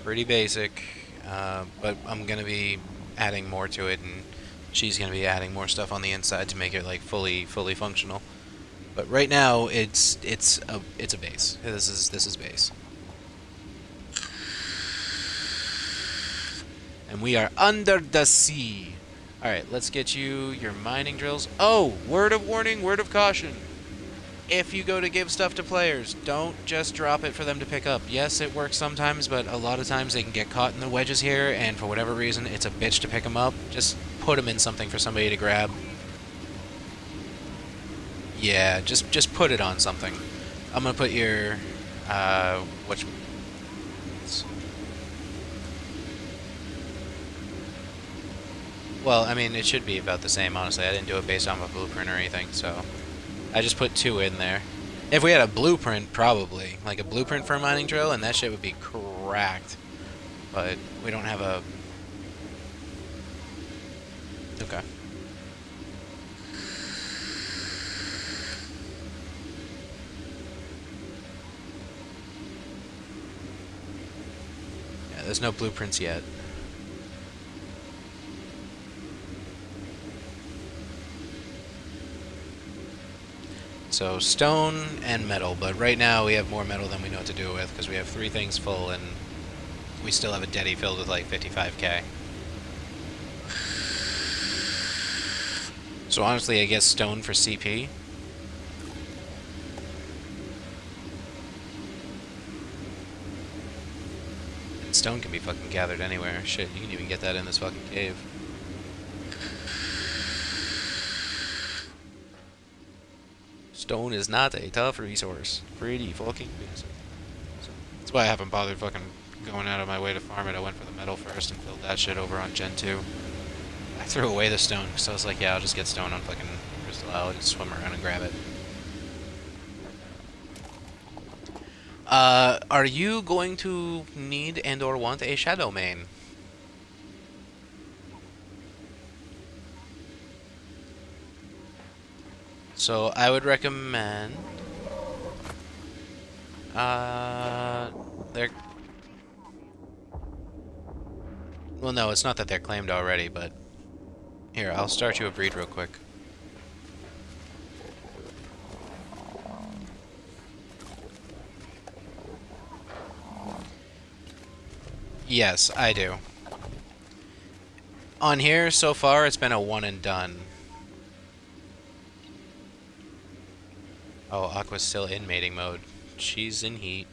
basic. But I'm going to be adding more to it, and she's going to be adding more stuff on the inside to make it like fully functional. But right now, it's a base. This is base. And we are under the sea. Alright, let's get you your mining drills. Oh, word of warning, word of caution. If you go to give stuff to players, don't just drop it for them to pick up. Yes, it works sometimes, but a lot of times they can get caught in the wedges here, and for whatever reason, it's a bitch to pick them up. Just put them in something for somebody to grab. Yeah, just put it on something. I'm gonna put your which well, I mean, it should be about the same, honestly. I didn't do it based on a blueprint or anything, so I just put 2 in there. If we had a blueprint, probably. Like a blueprint for a mining drill, and that shit would be cracked. But we don't have a... Okay. Yeah, there's no blueprints yet. So stone and metal, but right now we have more metal than we know what to do with because we have 3 things full and we still have a deddy filled with like 55k. So honestly, I guess stone for CP. And stone can be fucking gathered anywhere. Shit, you can even get that in this fucking cave. Stone is not a tough resource. Pretty fucking basic. So that's why I haven't bothered fucking going out of my way to farm it. I went for the metal first and filled that shit over on Gen 2. I threw away the stone because I was like, yeah, I'll just get stone on fucking Crystal Isle and swim around and grab it. Are you going to need and or want a shadow main? So I would recommend they're well, no, it's not that they're claimed already, but here, I'll start you a breed real quick. Yes, I do. On here, so far, it's been a one and done. Oh, Aqua's still in mating mode. She's in heat.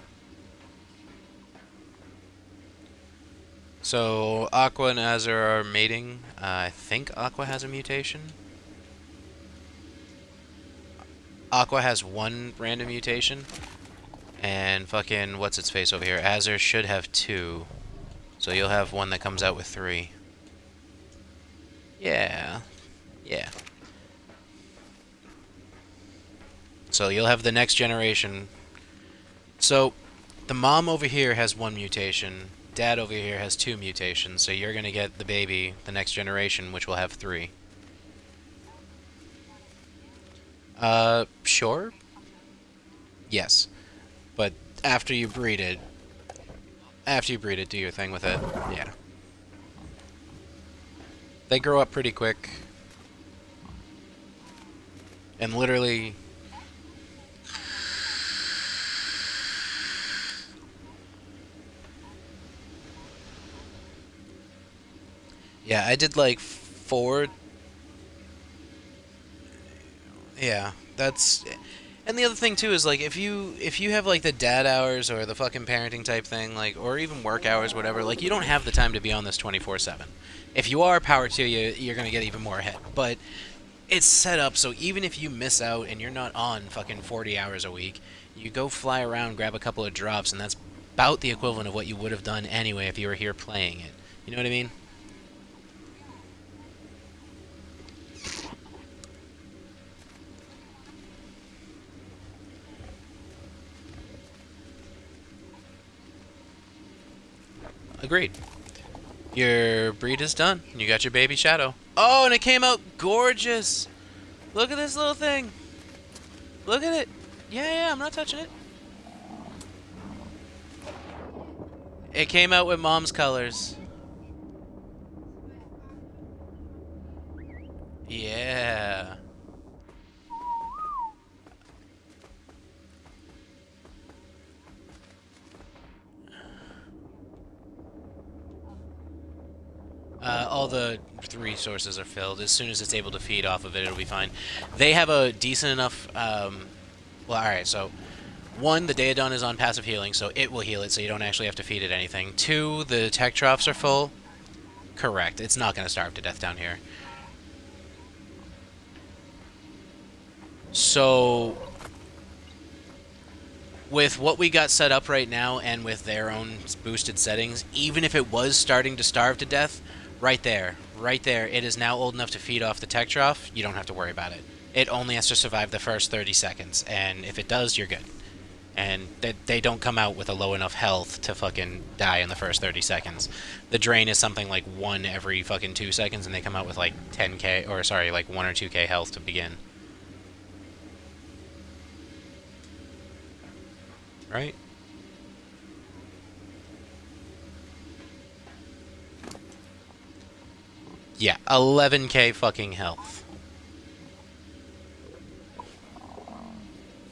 So, Aqua and Azure are mating. I think Aqua has a mutation. Aqua has one random mutation. And fucking, what's its face over here? Azure should have two. So you'll have one that comes out with three. Yeah. Yeah. So you'll have the next generation. So, the mom over here has one mutation. Dad over here has two mutations. So you're gonna get the baby, the next generation, which will have three. Sure? Yes. But after you breed it, do your thing with it. Yeah. They grow up pretty quick. And literally... Yeah, I did like 4... Yeah, that's... And the other thing too is like if you have like the dad hours or the fucking parenting type thing, like, or even work hours, whatever, like, you don't have the time to be on this 24/7. If you are, power to you, you're gonna get even more ahead. But it's set up so even if you miss out and you're not on fucking 40 hours a week, you go fly around, grab a couple of drops, and that's about the equivalent of what you would have done anyway if you were here playing it. You know what I mean? Agreed. Your breed is done. You got your baby shadow. Oh, and it came out gorgeous. Look at this little thing. Look at it. Yeah, yeah, I'm not touching it. It came out with mom's colors. Yeah. All the resources are filled. As soon as it's able to feed off of it, it'll be fine. They have a decent enough... well, alright, so... One, the Daedon is on passive healing, so it will heal it, so you don't actually have to feed it anything. Two, the tech troughs are full. Correct. It's not going to starve to death down here. So... With what we got set up right now, and with their own boosted settings, even if it was starting to starve to death, right there, it is now old enough to feed off the tech trough. You don't have to worry about it. It only has to survive the first 30 seconds, and if it does, you're good. And they don't come out with a low enough health to fucking die in the first 30 seconds. The drain is something like 1 every fucking 2 seconds, and they come out with like 10k, or sorry, like 1 or 2k health to begin. Right? Yeah, 11k fucking health.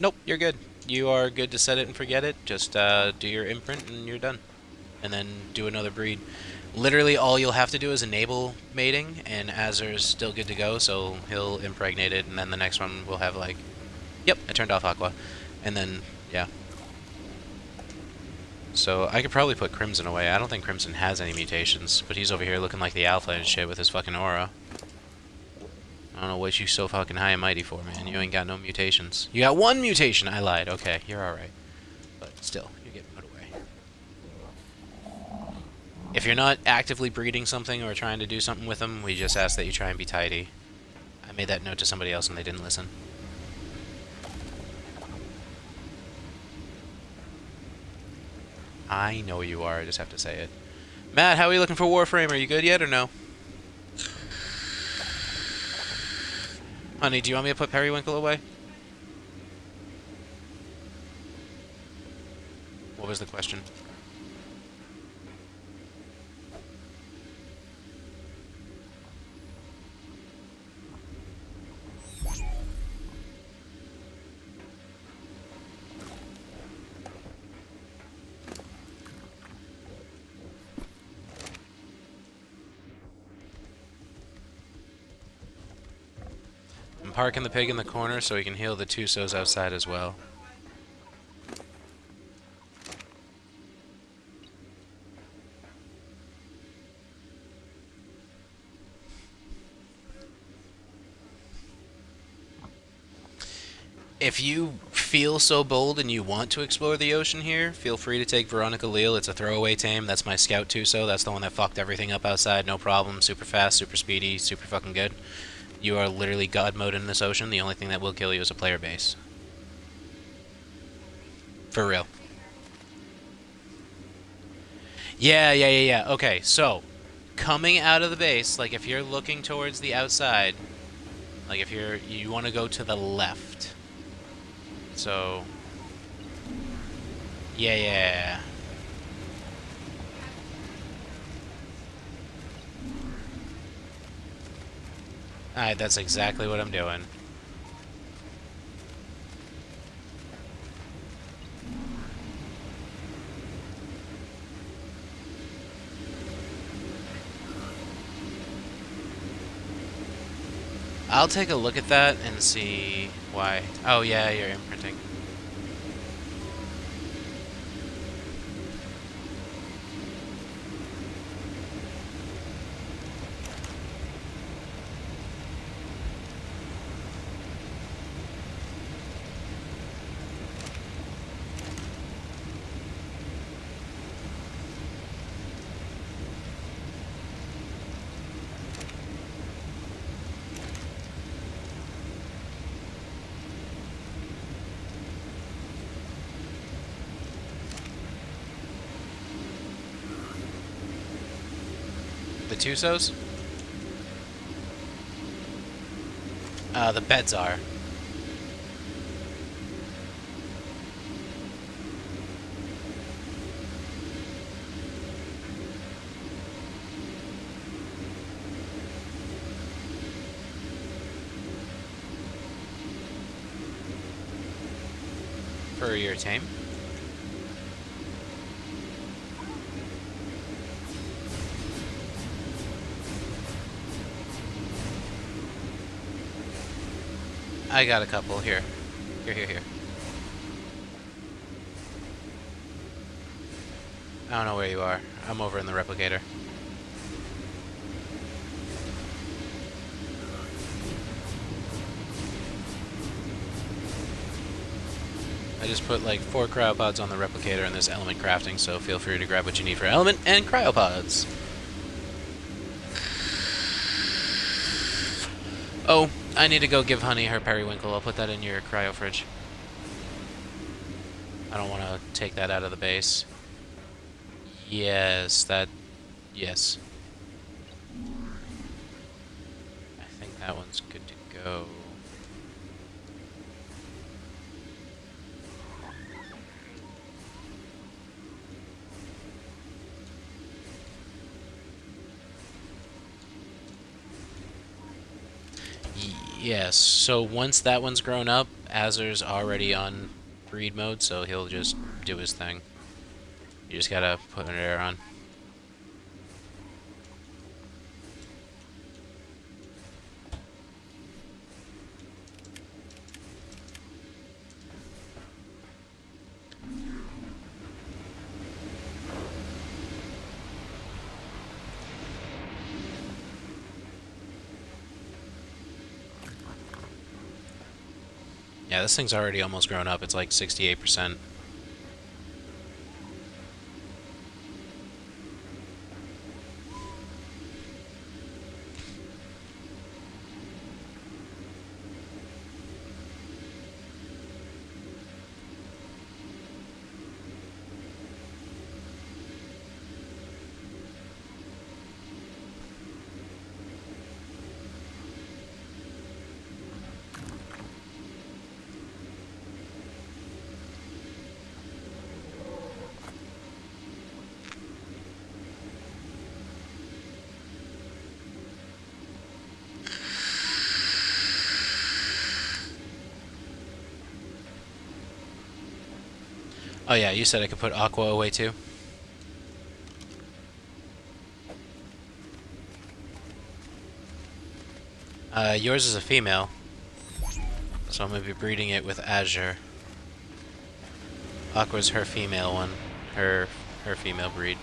Nope, you're good. You are good to set it and forget it. Just do your imprint and you're done. And then do another breed. Literally all you'll have to do is enable mating, and Azur's still good to go, so he'll impregnate it, and then the next one will have like... Yep, I turned off Aqua. And then, yeah. So I could probably put Crimson away. I don't think Crimson has any mutations, but he's over here looking like the alpha and shit with his fucking aura. I don't know what you so fucking high and mighty for, man. You ain't got no mutations. You got 1 mutation! I lied. Okay, you're alright. But still, you're getting put away. If you're not actively breeding something or trying to do something with them, we just ask that you try and be tidy. I made that note to somebody else and they didn't listen. I know you are, I just have to say it. Matt, how are you looking for Warframe? Are you good yet or no? Honey, do you want me to put Periwinkle away? What was the question? parking the pig in the corner so we can heal the Tusos outside as well. If you feel so bold and you want to explore the ocean here, feel free to take Veronica Leal. It's a throwaway tame. That's my scout Tuso. That's the one that fucked everything up outside. No problem. Super fast, super speedy, super fucking good. You are literally god mode in this ocean. The only thing that will kill you is a player base. For real. Yeah. Okay, so coming out of the base, like if you're looking towards the outside, like if you want to go to the left. So yeah. Alright, that's exactly what I'm doing. I'll take a look at that and see why. Oh yeah, you're imprinting. The Tusos? The beds are. For your tame? I got a couple. Here. Here. I don't know where you are. I'm over in the replicator. I just put like 4 cryopods on the replicator and this element crafting, so feel free to grab what you need for element and cryopods. Oh, I need to go give Honey her periwinkle. I'll put that in your cryo fridge. I don't want to take that out of the base. Yes, yes. I think that one's good to go. Yes, so once that one's grown up, Azur's already on breed mode, so he'll just do his thing. You just gotta put an air on. Yeah, this thing's already almost grown up. It's like 68%. Oh yeah, you said I could put Aqua away too? Yours is a female. So I'm gonna be breeding it with Azure. Aqua's her female one. Her female breed.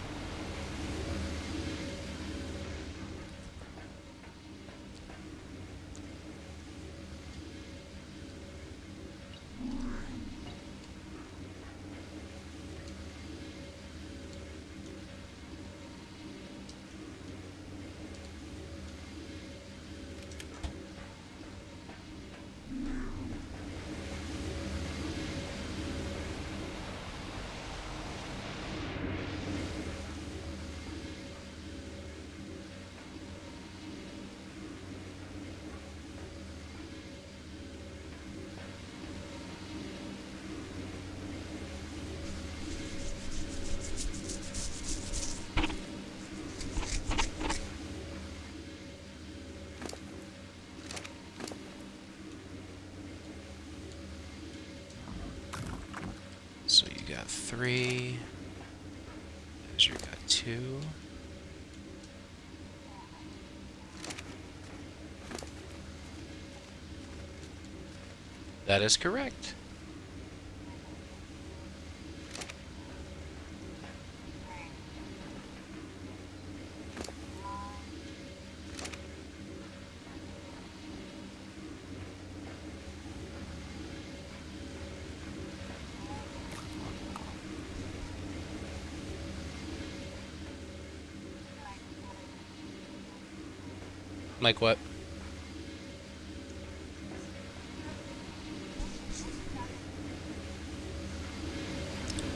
So you got 3. Azure got 2. That is correct. Like what?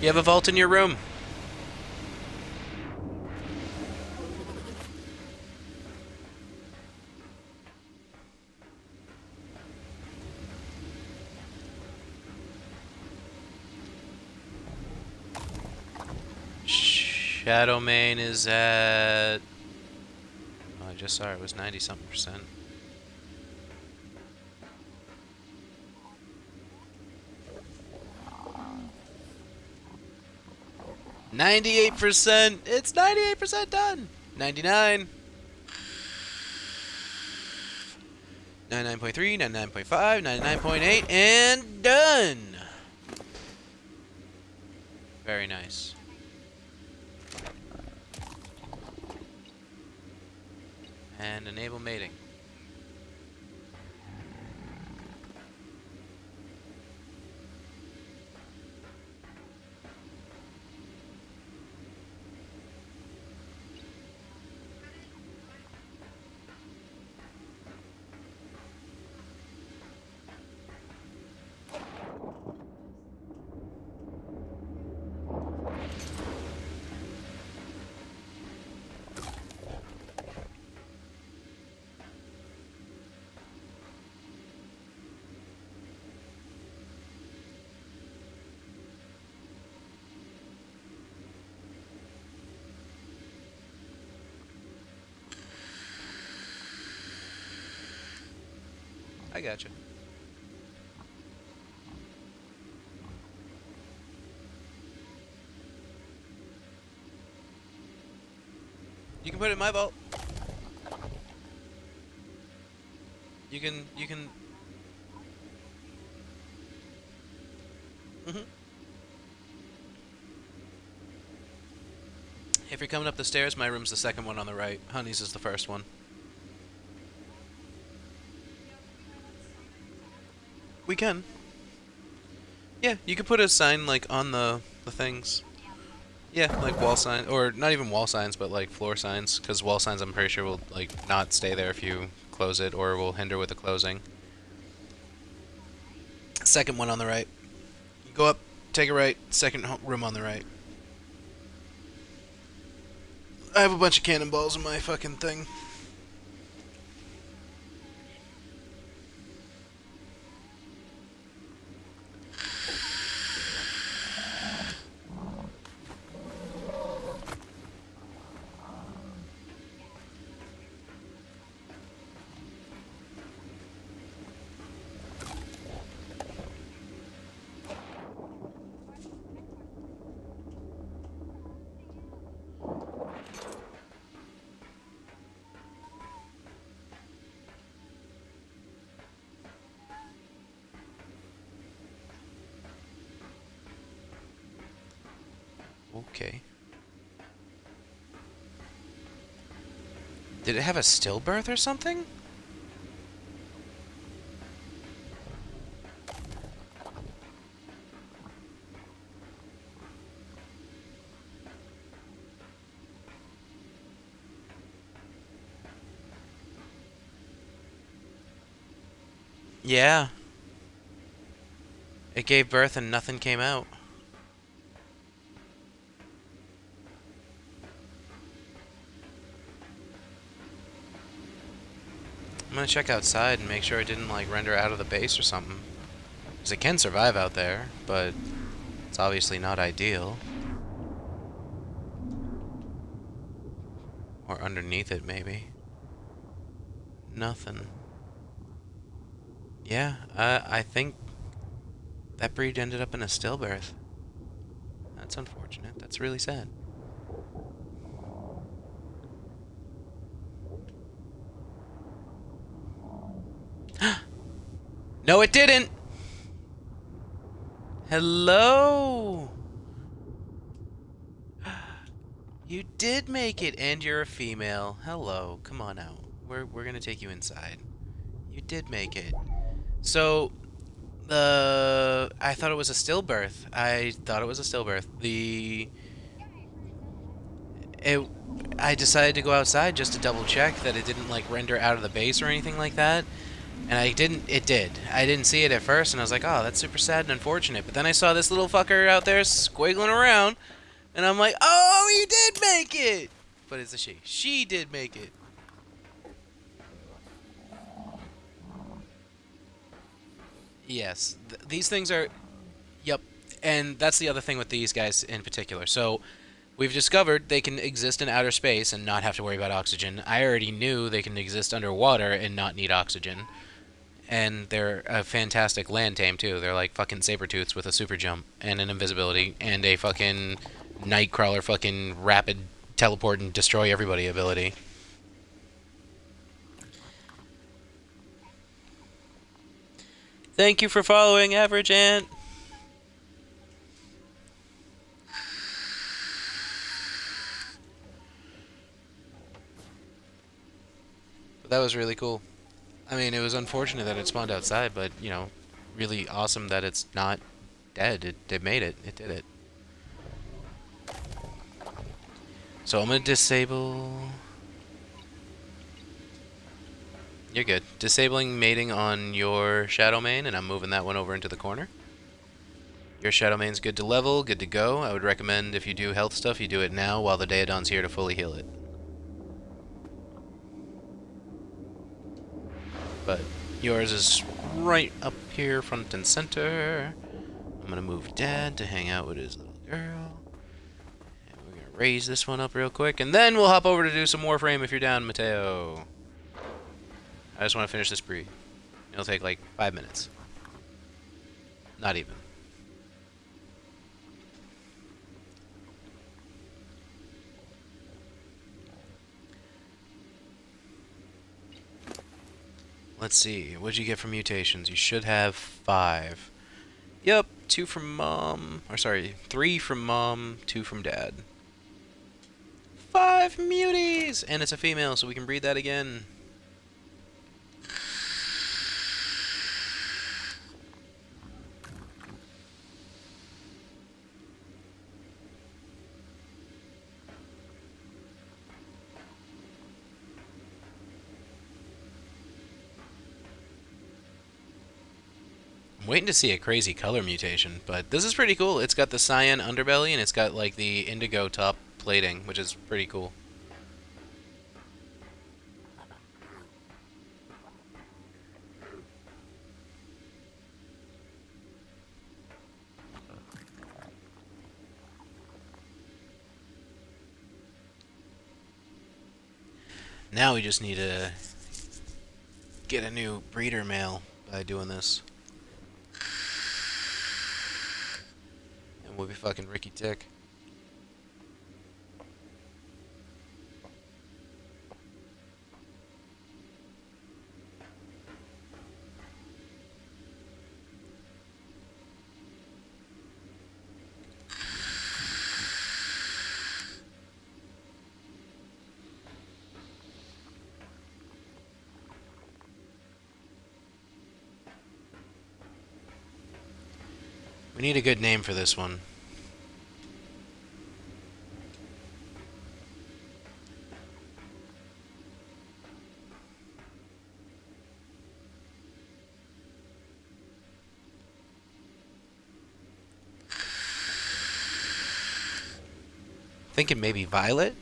You have a vault in your room. Shadow Main is at... Oh, I just saw it was 90-something percent. %. It's 98% done. 99. 99.3, 99.5, 99.8, and done. Very nice. And enable mating. I gotcha. You can put it in my vault. You can. Mhm. If you're coming up the stairs, my room's the second one on the right. Honey's is the first one. We can. Yeah, you could put a sign like on the things. Yeah, like wall sign, or not even wall signs, but like floor signs, because wall signs I'm pretty sure will like not stay there if you close it, or will hinder with the closing. Second one on the right. You go up, take a right, second room on the right. I have a bunch of cannonballs in my fucking thing. Okay. Did it have a stillbirth or something? Yeah. It gave birth and nothing came out. I'm gonna check outside and make sure it didn't, like, render out of the base or something. Because it can survive out there, but it's obviously not ideal. Or underneath it, maybe. Nothing. Yeah, I think that breed ended up in a stillbirth. That's unfortunate. That's really sad. No, it didn't! Hello! You did make it, and you're a female. Hello, come on out. We're gonna take you inside. You did make it. So, I thought it was a stillbirth. I thought it was a stillbirth. It, I decided to go outside just to double check that it didn't, like, render out of the base or anything like that. And it did. I didn't see it at first, and I was like, oh, that's super sad and unfortunate. But then I saw this little fucker out there squiggling around, and I'm like, oh, you did make it! But it's a she. She did make it. Yes. These things are... Yep. And that's the other thing with these guys in particular. So, we've discovered they can exist in outer space and not have to worry about oxygen. I already knew they can exist underwater and not need oxygen. And they're a fantastic land tame, too. They're like fucking saber-tooths with a super jump and an invisibility and a fucking nightcrawler fucking rapid teleport and destroy everybody ability. Thank you for following, Average Ant. But that was really cool. I mean, it was unfortunate that it spawned outside, but, you know, really awesome that it's not dead. It made it. It did it. So I'm going to disable... You're good. Disabling mating on your Shadow Mane, and I'm moving that one over into the corner. Your Shadow Mane's good to level, good to go. I would recommend if you do health stuff, you do it now while the Daedon's here to fully heal it. But yours is right up here, front and center. I'm going to move Dad to hang out with his little girl. And we're going to raise this one up real quick, and then we'll hop over to do some Warframe if you're down, Mateo. I just want to finish this breed. It'll take like 5 minutes. Not even. Let's see. What'd you get from mutations? You should have 5. Yep, 2 from Mom. Or sorry, 3 from Mom, 2 from Dad. 5 muties! And it's a female, so we can breed that again. I'm waiting to see a crazy color mutation, but this is pretty cool. It's got the cyan underbelly and it's got like the indigo top plating, which is pretty cool. Now we just need to get a new breeder male by doing this. And we'll be fucking Ricky Tick. We need a good name for this one. Thinking maybe Violet?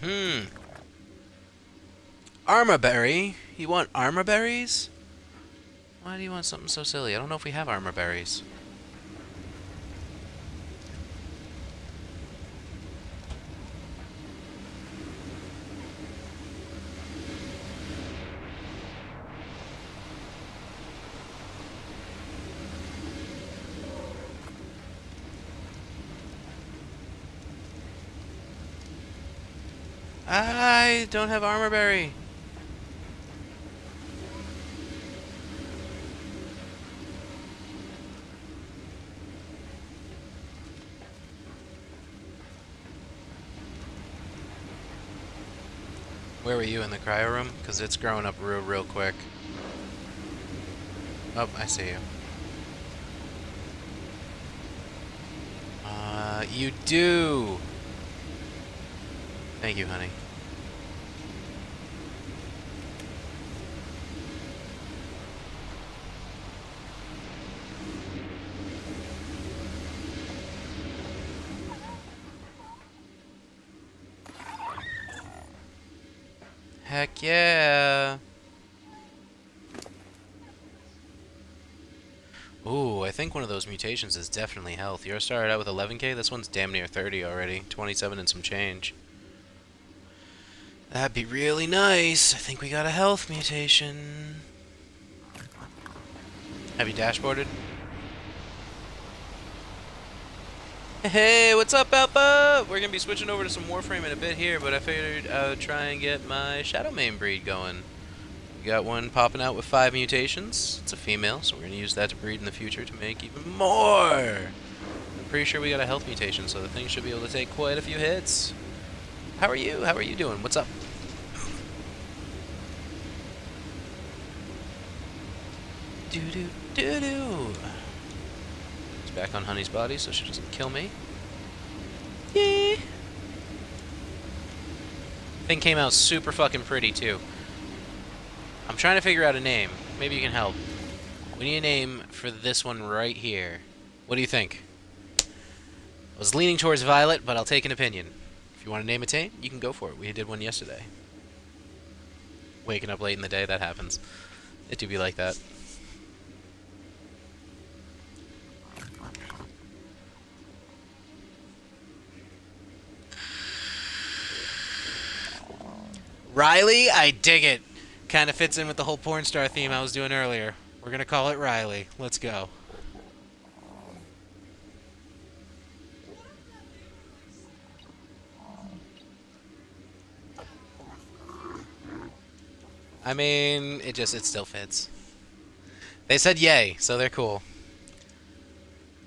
Hmm. Armorberry? You want armor berries? Why do you want something so silly? I don't know if we have armor berries. I don't have armorberry. Where were you in the cryo room? Because it's growing up real quick. Oh, I see you. You do! Thank you, honey. Heck yeah! Ooh, I think one of those mutations is definitely health. Yours started out with 11k, this one's damn near 30 already. 27 and some change. That'd be really nice. I think we got a health mutation. Have you dashboarded? Hey, what's up, Alpha? We're gonna be switching over to some Warframe in a bit here, but I figured I would try and get my Shadow Main breed going. We got one popping out with 5 mutations. It's a female, so we're gonna use that to breed in the future to make even more. I'm pretty sure we got a health mutation, so the thing should be able to take quite a few hits. How are you? How are you doing? What's up? Do. It's back on Honey's body, so she doesn't kill me. Yeah. Thing came out super fucking pretty too. I'm trying to figure out a name. Maybe you can help. We need a name for this one right here. What do you think? I was leaning towards Violet, but I'll take an opinion. If you want to name a tame, you can go for it. We did one yesterday. Waking up late in the day, that happens. It do be like that. Riley, I dig it. Kind of fits in with the whole porn star theme I was doing earlier. We're gonna call it Riley. Let's go. I mean, it still fits. They said yay, so they're cool.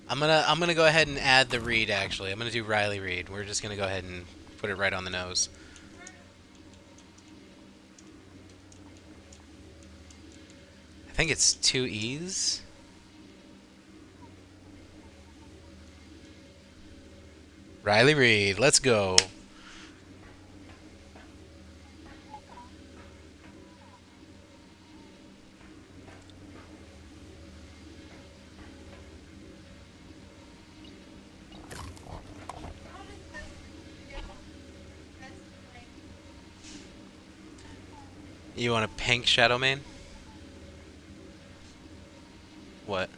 I'm gonna go ahead and add the Reed. Actually, I'm gonna do Riley Reed. We're just gonna go ahead and put it right on the nose. I think it's 2 E's. Riley Reed, let's go. You want a pink Shadow Mane? What?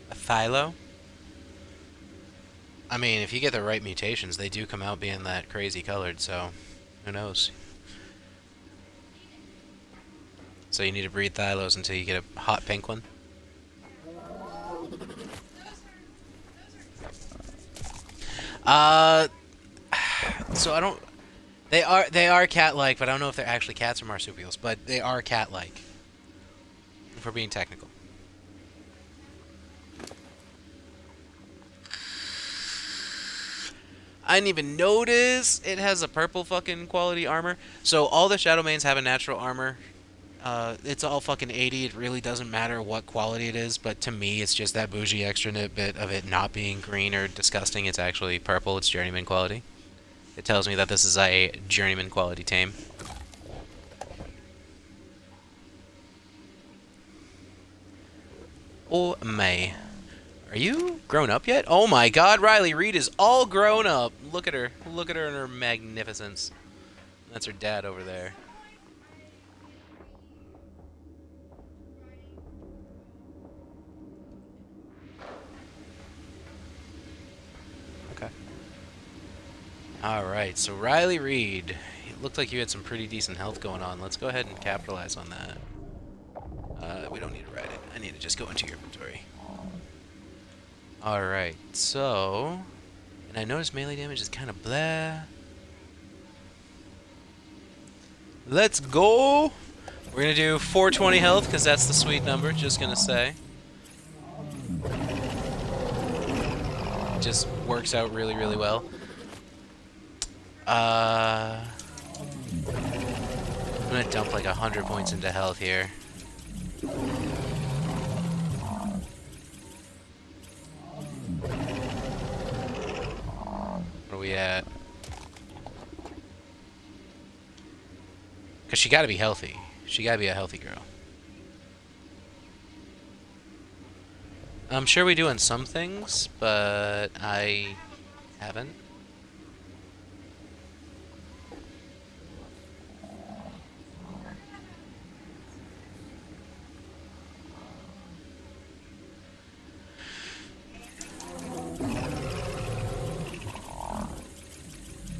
A Thylo? I mean, if you get the right mutations, they do come out being that crazy colored, so who knows? So you need to breed Thylos until you get a hot pink one? Uh, so I don't... They are cat-like, but I don't know if they're actually cats or marsupials, but they are cat-like. If we're being technical. I didn't even notice it has a purple fucking quality armor. So all the Shadow Manes have a natural armor. It's all fucking 80. It really doesn't matter what quality it is, but to me, it's just that bougie extra bit of it not being green or disgusting. It's actually purple. It's journeyman quality. It tells me that this is a journeyman quality tame. Oh my. Are you grown up yet? Oh my god, Riley Reed is all grown up. Look at her. Look at her in her magnificence. That's her dad over there. Okay. Alright, so Riley Reed. It looked like you had some pretty decent health going on. Let's go ahead and capitalize on that. We don't need to ride it. I need to just go into your inventory. Alright, so... And I noticed melee damage is kind of blah. Let's go! We're gonna do 420 health, because that's the sweet number, just gonna say. It just works out really, really well. I'm gonna dump like 100 points into health here. What are we at? Because she gotta be healthy. She gotta be a healthy girl. I'm sure we're doing some things, but I haven't.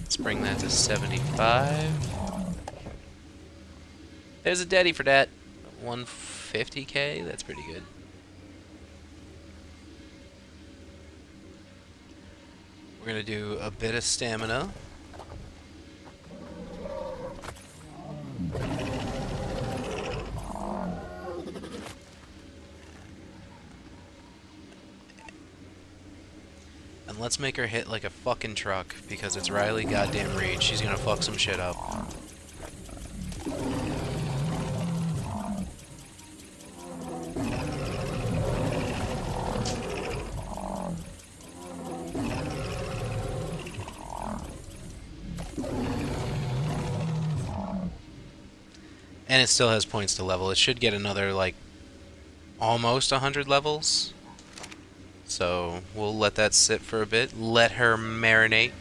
Let's bring that to 75. There's a daddy for that. 150k? That's pretty good. We're gonna do a bit of stamina. And let's make her hit like a fucking truck, because it's Riley goddamn Reed. She's gonna fuck some shit up. And it still has points to level. It should get another, like, almost 100 levels. So, we'll let that sit for a bit. Let her marinate.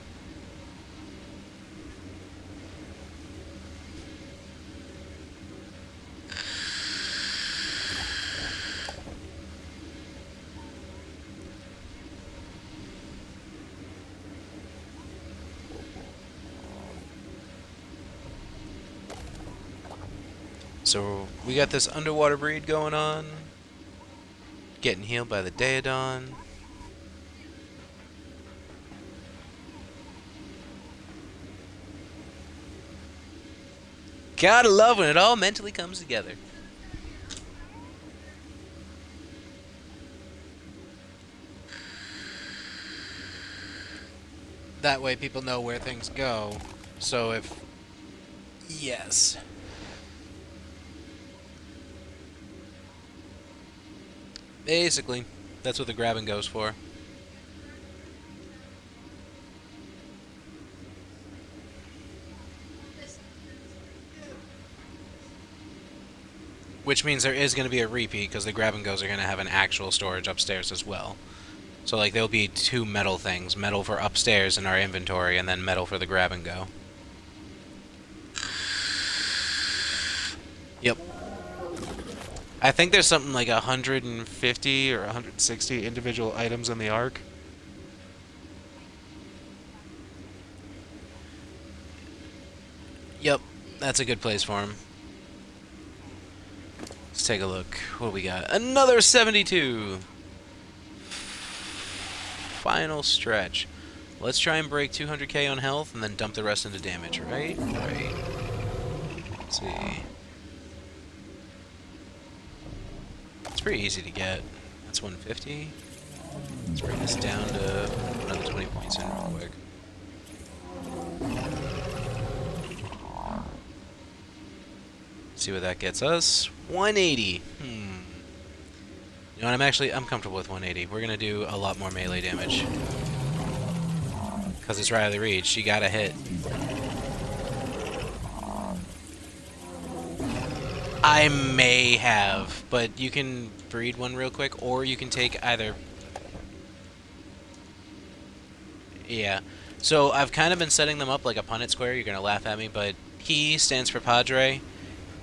So, we got this underwater breed going on. Getting healed by the Daedon. Gotta love when it all mentally comes together. That way people know where things go. So if... Yes. Basically, that's what the grab and go's for. Which means there is going to be a repeat, because the grab and go's are going to have an actual storage upstairs as well. So like there'll be two metal things, metal for upstairs in our inventory, and then metal for the grab and go. Yep. I think there's something like 150 or 160 individual items in the arc. Yep, that's a good place for him. Let's take a look. What do we got? Another 72! Final stretch. Let's try and break 200k on health and then dump the rest into damage, right? Right. Let's see. It's pretty easy to get. That's 150. Let's bring this down to another 20 points in real quick. See what that gets us. 180. You know what, I'm comfortable with 180. We're gonna do a lot more melee damage. Because it's Riley Reed. She got a hit. I may have, but you can breed one real quick, or you can take either. Yeah. So I've kind of been setting them up like a Punnett square. You're gonna laugh at me, but P stands for Padre.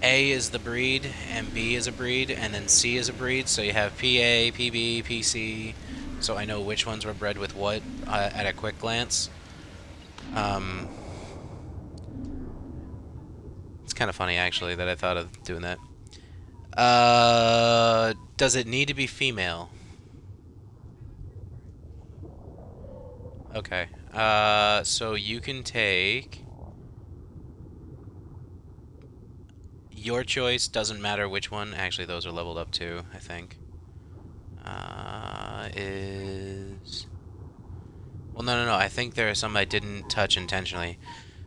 A is the breed, and B is a breed, and then C is a breed. So you have PA, PB, PC. So I know which ones were bred with what at a quick glance. It's kind of funny, actually, that I thought of doing that. Does it need to be female? Okay. So you can take... Your choice, doesn't matter which one. Actually, those are leveled up too, I think. Is... Well, no. I think there are some I didn't touch intentionally.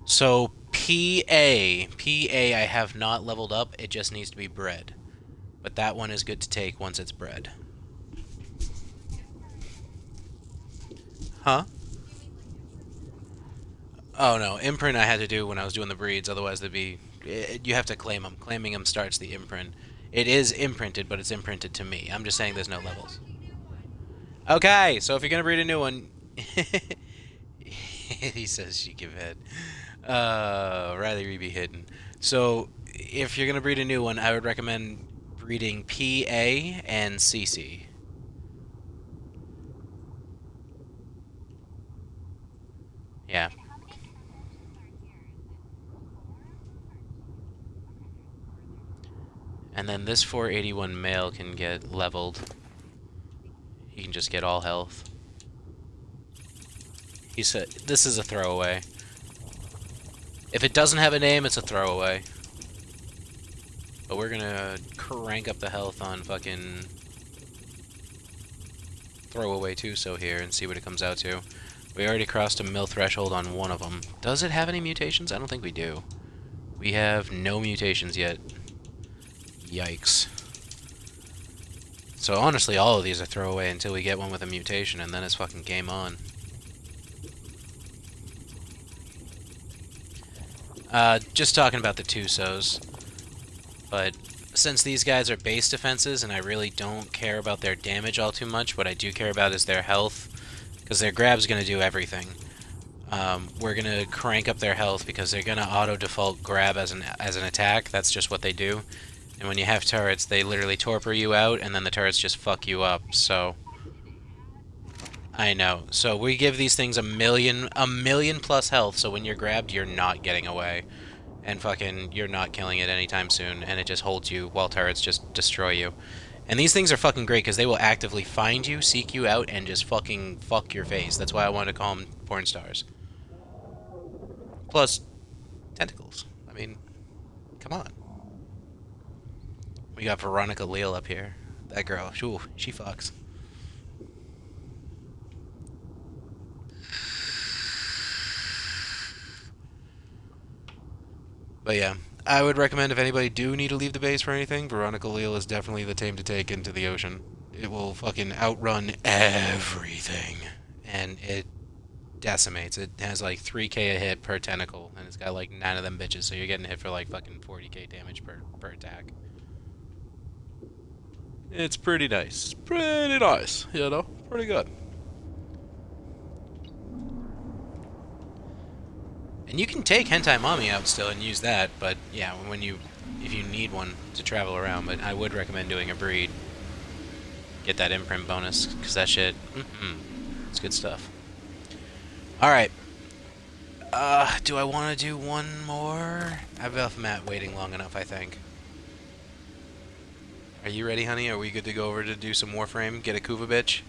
So, PA. I have not leveled up. It just needs to be bred. But that one is good to take once it's bred. Huh? Oh, no. Imprint I had to do when I was doing the breeds. Otherwise, they'd be... You have to claim them. Claiming them starts the imprint. It is imprinted, but it's imprinted to me. I'm just saying there's no levels. Okay, so if you're going to breed a new one... He says she give head. Riley Reed be hidden. So, if you're going to breed a new one, I would recommend breeding PA and CC. Yeah. And then this 481 male can get leveled. He can just get all health. He said, this is a throwaway. If it doesn't have a name, it's a throwaway. But we're gonna crank up the health on fucking throwaway 2-so here and see what it comes out to. We already crossed a mill threshold on one of them. Does it have any mutations? I don't think we do. We have no mutations yet. Yikes. So honestly, all of these are throwaway until we get one with a mutation, and then it's fucking game on. Just talking about the 2-sos. But since these guys are base defenses, and I really don't care about their damage all too much, what I do care about is their health, because their grab's going to do everything. We're going to crank up their health, because they're going to auto-default grab as an attack. That's just what they do. And when you have turrets, they literally torpor you out, and then the turrets just fuck you up, so... I know. So we give these things a million plus health, so when you're grabbed, you're not getting away. And fucking, you're not killing it anytime soon, and it just holds you while turrets just destroy you. And these things are fucking great, because they will actively find you, seek you out, and just fucking fuck your face. That's why I wanted to call them porn stars. Plus, tentacles. I mean, come on. We got Veronica Leal up here. That girl, she fucks. But yeah, I would recommend if anybody do need to leave the base for anything, Veronica Leal is definitely the tame to take into the ocean. It will fucking outrun everything. And it decimates. It has like 3k a hit per tentacle, and it's got like 9 of them bitches, so you're getting hit for like fucking 40k damage per attack. It's pretty nice. Pretty nice, you know? Pretty good. And you can take Hentai Mommy out still and use that, but yeah, when you if you need one to travel around, but I would recommend doing a breed. Get that imprint bonus, because that shit, it's good stuff. Alright. Do I want to do one more? I've left Matt waiting long enough, I think. Are you ready, honey? Are we good to go over to do some Warframe? Get a Kuva bitch?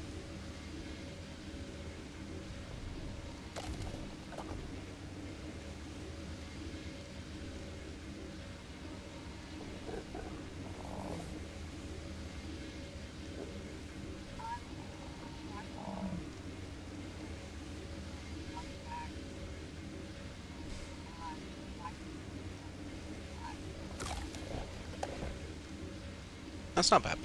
That's not bad.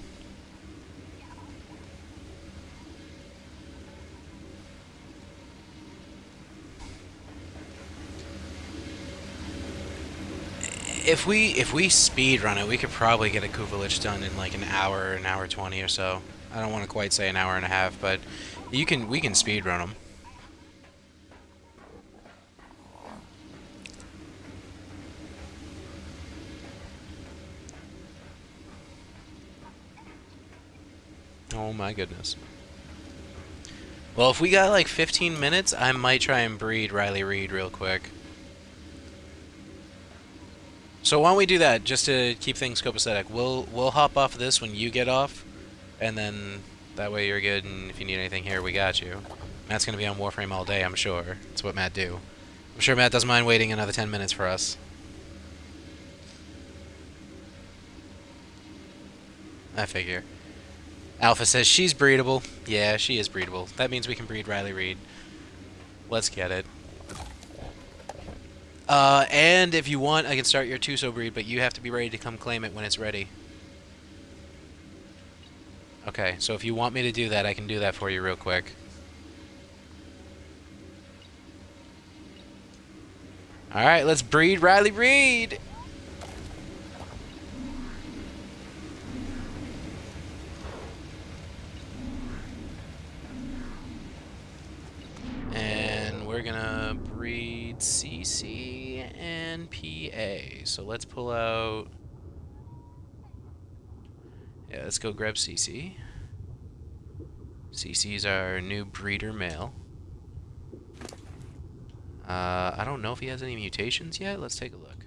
If we speed run it, we could probably get a Kuvalich done in like an hour 20 or so. I don't want to quite say an hour and a half, but we can speed run them. Oh my goodness. Well, if we got like 15 minutes, I might try and breed Riley Reid real quick. So why don't we do that, just to keep things copacetic. We'll hop off this when you get off, and then that way you're good, and if you need anything here, we got you. Matt's gonna be on Warframe all day, I'm sure. That's what Matt do. I'm sure Matt doesn't mind waiting another 10 minutes for us. I figure. Alpha says she's breedable. Yeah, she is breedable. That means we can breed Riley Reid. Let's get it. And if you want, I can start your Tuso breed, but you have to be ready to come claim it when it's ready. Okay, so if you want me to do that, I can do that for you real quick. Alright, let's breed Riley Reid! And we're gonna breed CC and PA. So let's pull out... Yeah, let's go grab CC. CC's our new breeder male. I don't know if he has any mutations yet. Let's take a look.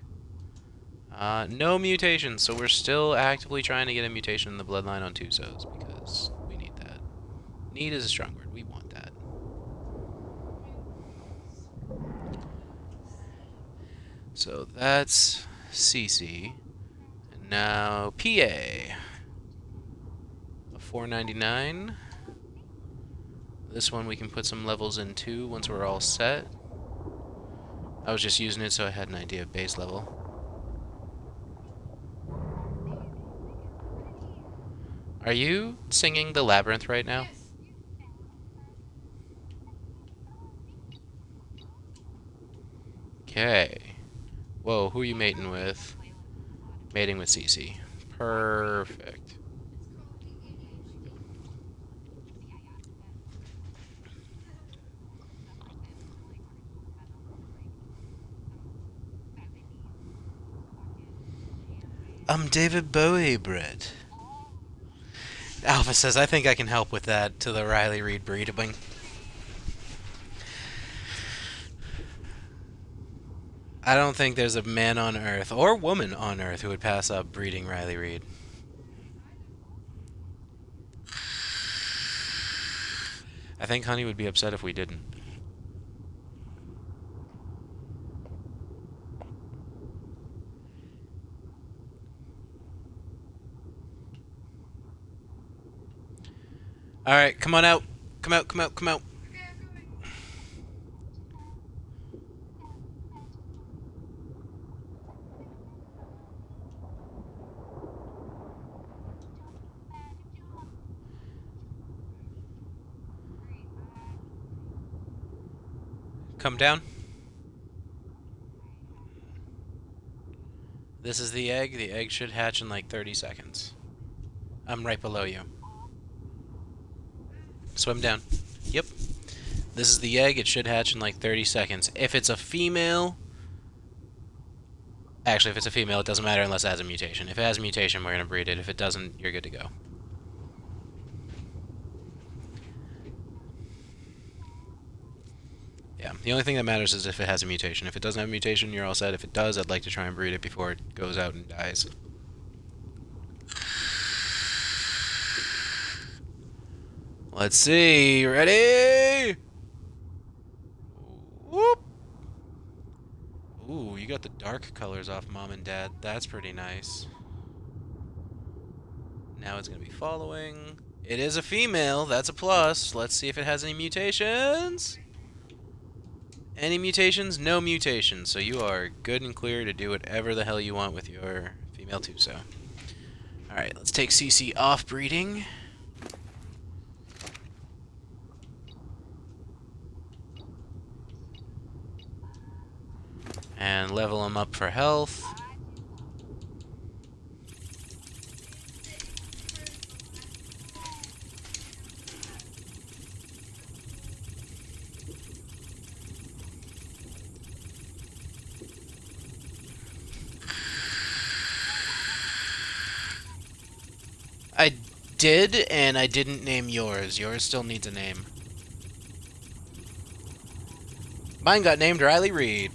No mutations, so we're still actively trying to get a mutation in the bloodline on Tusos because we need that. Need is a strong word. We want that. So that's CC. And now PA. A 499. This one we can put some levels in too once we're all set. I was just using it so I had an idea of base level. Are you singing the Labyrinth right now? Yes. Okay. Whoa, who are you mating with? Mating with CC. Perfect. I'm David Bowie, Brett. Alpha says, I think I can help with that to the Riley Reid breeding. I don't think there's a man on Earth, or woman on Earth, who would pass up breeding Riley Reid. I think Honey would be upset if we didn't. Alright, come on out. Come out, come out, come out. Okay, I'm going. Come down. This is the egg. The egg should hatch in like 30 seconds. I'm right below you. Swim down. Yep. This is the egg. It should hatch in like 30 seconds. If it's a female, Actually, if it's a female, it doesn't matter unless it has a mutation. If it has a mutation, we're going to breed it. If it doesn't, you're good to go. Yeah, the only thing that matters is if it has a mutation. If it doesn't have a mutation, you're all set. If it does, I'd like to try and breed it before it goes out and dies. Let's see. Ready? Whoop. Ooh, you got the dark colors off Mom and Dad. That's pretty nice. Now it's going to be following. It is a female. That's a plus. Let's see if it has any mutations. Any mutations? No mutations. So you are good and clear to do whatever the hell you want with your female Tuso. Alright, let's take CC off breeding. And level him up for health. I did, and I didn't name yours. Yours still needs a name. Mine got named Riley Reed.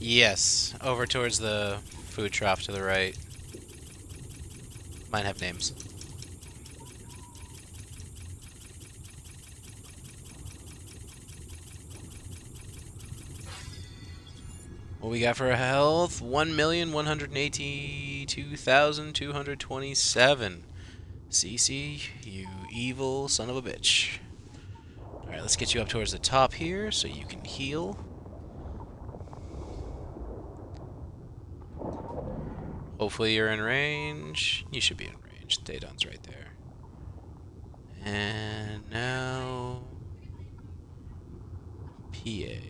Yes, over towards the food trough to the right. Mine have names. What we got for health? 1,182,227. CC, you evil son of a bitch. Alright, let's get you up towards the top here so you can heal. Hopefully you're in range. You should be in range. Daedon's right there. And now... PA.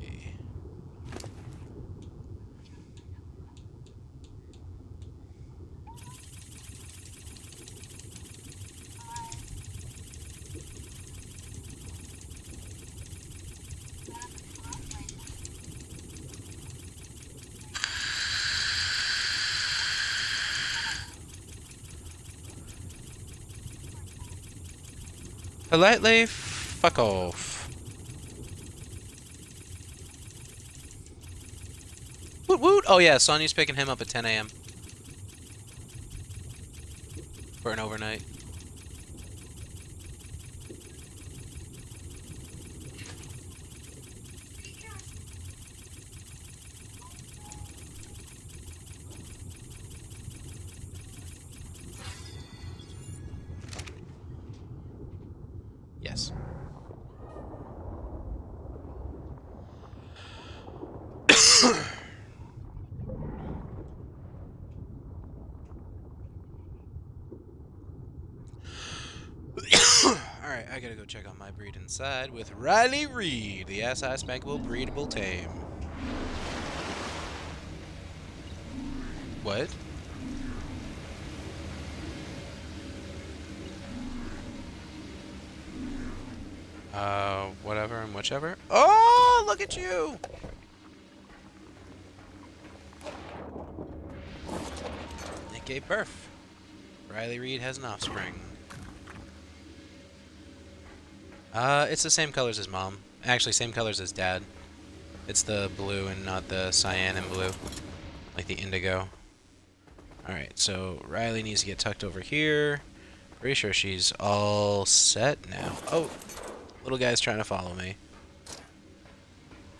Politely, fuck off. Woot woot! Oh yeah, Sonya's picking him up at 10 a.m. for an overnight. Yes. Alright, I gotta go check on my breed inside with Riley Reed, the SI Spankable Breedable Tame. What? Whatever and whichever. Oh, look at you! It gave birth. Riley Reed has an offspring. It's the same colors as Mom. Actually, same colors as Dad. It's the blue and not the cyan and blue. Like the indigo. Alright, so Riley needs to get tucked over here. Pretty sure she's all set now. Oh! Little guy's trying to follow me.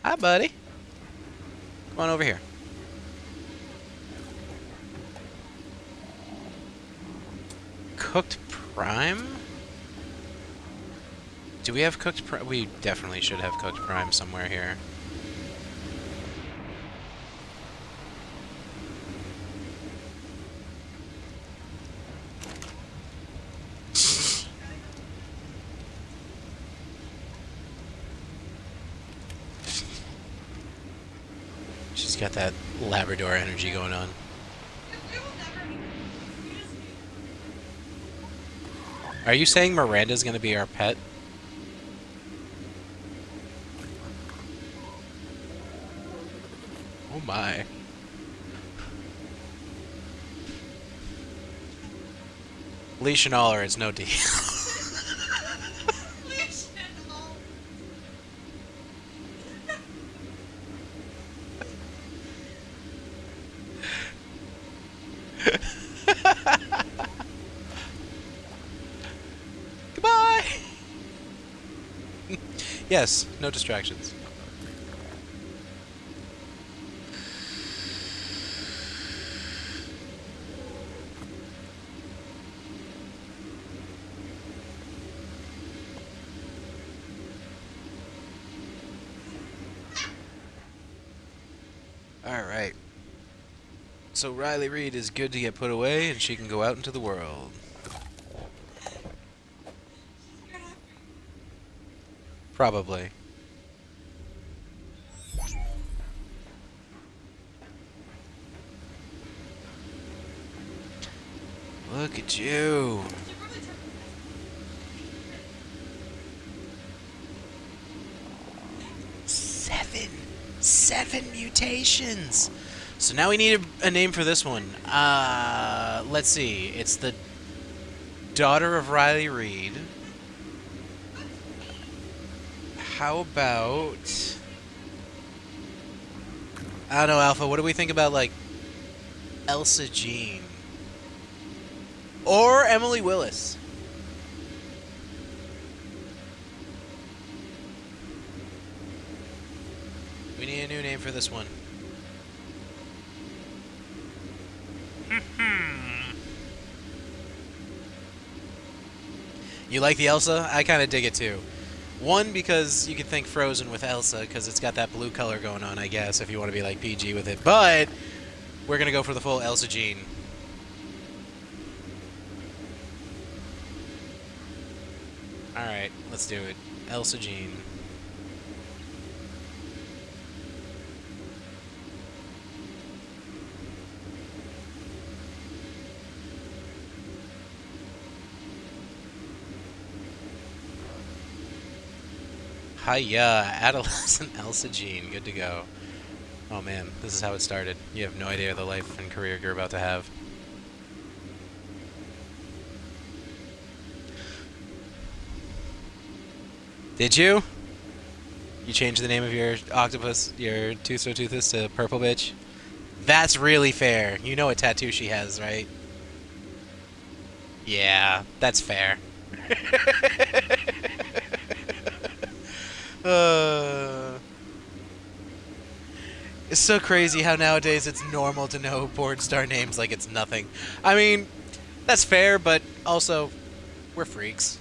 Hi, buddy. Come on over here. Cooked prime? Do we have cooked prime? We definitely should have cooked prime somewhere here. She's got that Labrador energy going on. Are you saying Miranda's gonna be our pet? Oh my. Leash and all, or it's no deal. Leash and all. Goodbye! Yes, no distractions. Alright. So Riley Reed is good to get put away, and she can go out into the world. Probably. Look at you. Seven mutations. So now we need a name for this one. Let's see. It's the daughter of Riley Reed. How about... I don't know, Alpha. What do we think about, like, Elsa Jean? Or Emily Willis? We need a new name for this one. You like the Elsa? I kind of dig it too. One, because you could think Frozen with Elsa, because it's got that blue color going on, I guess, if you want to be like PG with it. But we're going to go for the full Elsa Jean. Alright, let's do it. Elsa Jean. Hiya, adolescent Elsa Jean. Good to go. Oh man, this is how it started. You have no idea the life and career you're about to have. Did you? You changed the name of your octopus, your Toothus to Purple Bitch? That's really fair. You know what tattoo she has, right? Yeah, that's fair. It's so crazy how nowadays it's normal to know porn star names like it's nothing. I mean, that's fair, but also, we're freaks.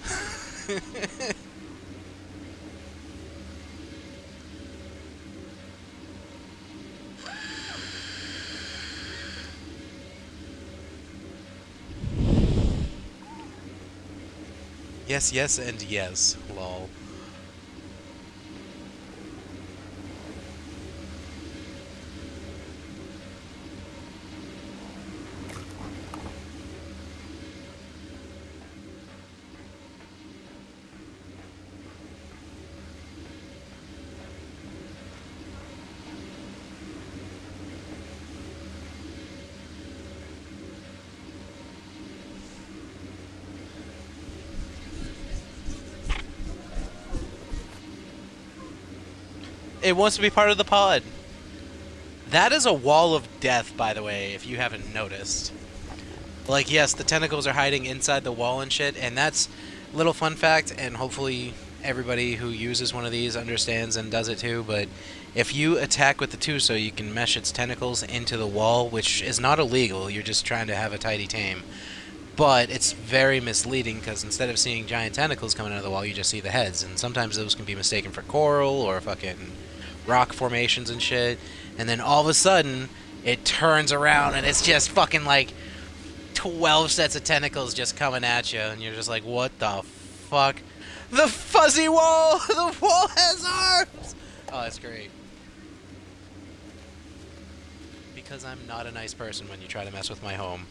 Yes, yes, and yes. Lol. It wants to be part of the pod. That is a wall of death, by the way, if you haven't noticed. Like, yes, the tentacles are hiding inside the wall and shit, and that's a little fun fact, and hopefully everybody who uses one of these understands and does it too, but if you attack with the Tuso, you can mesh its tentacles into the wall, which is not illegal, you're just trying to have a tidy tame. But it's very misleading, because instead of seeing giant tentacles coming out of the wall, you just see the heads, and sometimes those can be mistaken for coral or fucking rock formations and shit, and then all of a sudden, it turns around and it's just fucking like 12 sets of tentacles just coming at you, and you're just like, what the fuck? The fuzzy wall! The wall has arms! Oh, that's great. Because I'm not a nice person when you try to mess with my home.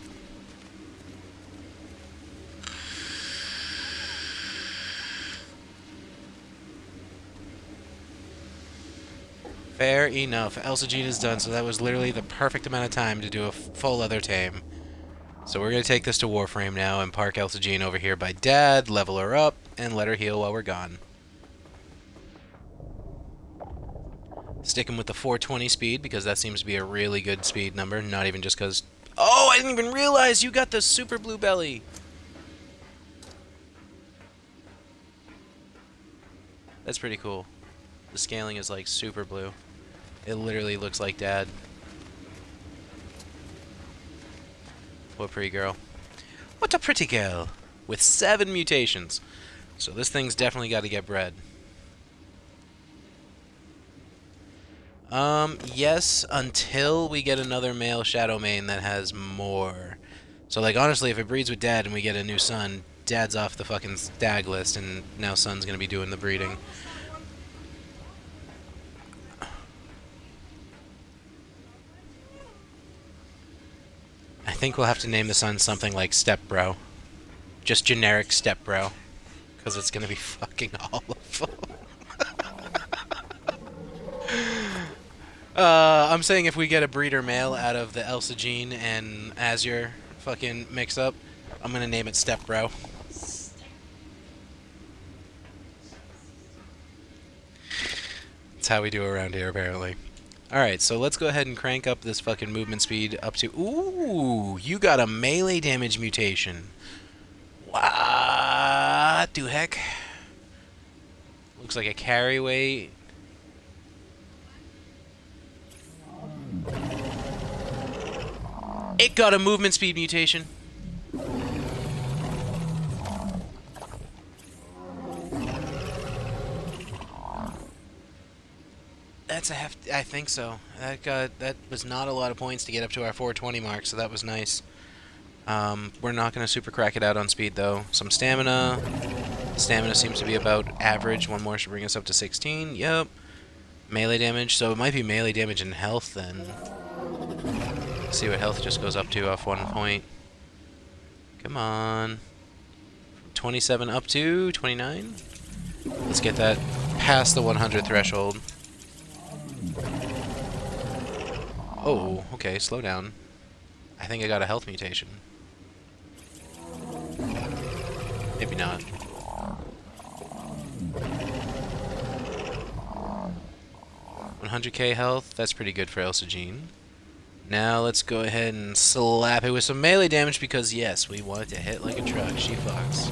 Fair enough. Elsa Jean is done, so that was literally the perfect amount of time to do a full other tame. So we're going to take this to Warframe now and park Elsa Jean over here by Dad, level her up, and let her heal while we're gone. Sticking with the 420 speed, because that seems to be a really good speed number, not even just because... Oh, I didn't even realize you got the super blue belly! That's pretty cool. The scaling is like super blue. It literally looks like Dad. What a pretty girl. What a pretty girl! With 7 mutations. So this thing's definitely got to get bred. Yes, until we get another male Shadow Mane that has more. So, like, honestly, if it breeds with Dad and we get a new son, Dad's off the fucking stag list, and now Son's gonna be doing the breeding. I think we'll have to name the son something like Step Bro. Just generic Step Bro. Because it's gonna be fucking all of them. I'm saying if we get a breeder male out of the Elsa Jean and Azure fucking mix up, I'm gonna name it Step Bro. That's how we do around here, apparently. Alright, so let's go ahead and crank up this fucking movement speed up to... Ooh, you got a melee damage mutation. What the heck? Looks like a carry weight. It got a movement speed mutation. That's a hefty... I think so. That was not a lot of points to get up to our 420 mark, so that was nice. We're not going to super crack it out on speed, though. Some stamina. Stamina seems to be about average. One more should bring us up to 16. Yep. Melee damage. So it might be melee damage and health, then. Let's see what health just goes up to off 1 point. Come on. From 27 up to 29. Let's get that past the 100 threshold. Oh, okay, slow down. I think I got a health mutation. Maybe not. 100k health, that's pretty good for Elsa Jean. Now let's go ahead and slap it with some melee damage because, yes, we want it to hit like a truck. She fucks.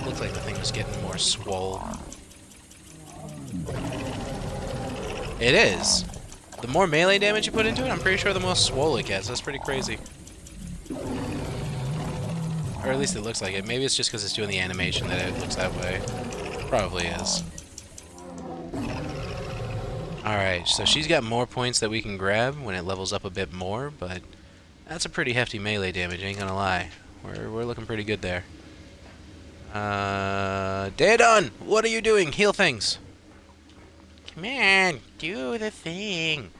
Looks like the thing was getting more swole. It is. The more melee damage you put into it, I'm pretty sure the more swole it gets. That's pretty crazy. Or at least it looks like it. Maybe it's just because it's doing the animation that it looks that way. Probably is. Alright, so she's got more points that we can grab when it levels up a bit more, but that's a pretty hefty melee damage, ain't gonna lie. We're looking pretty good there. Daedon! What are you doing? Heal things! Come on, do the thing!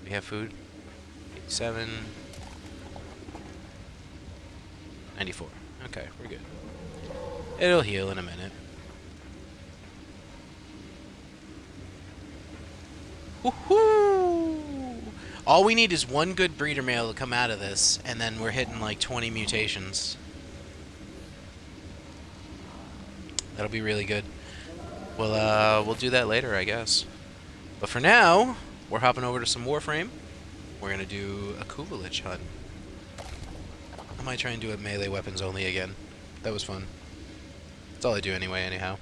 We have food? 87... 94. Okay, we're good. It'll heal in a minute. Woohoo! All we need is one good breeder male to come out of this, and then we're hitting like 20 mutations. That'll be really good. We'll do that later, I guess. But for now, we're hopping over to some Warframe. We're gonna do a Kuvalich hunt. I might try and do it melee weapons only again. That was fun. That's all I do anyway, anyhow.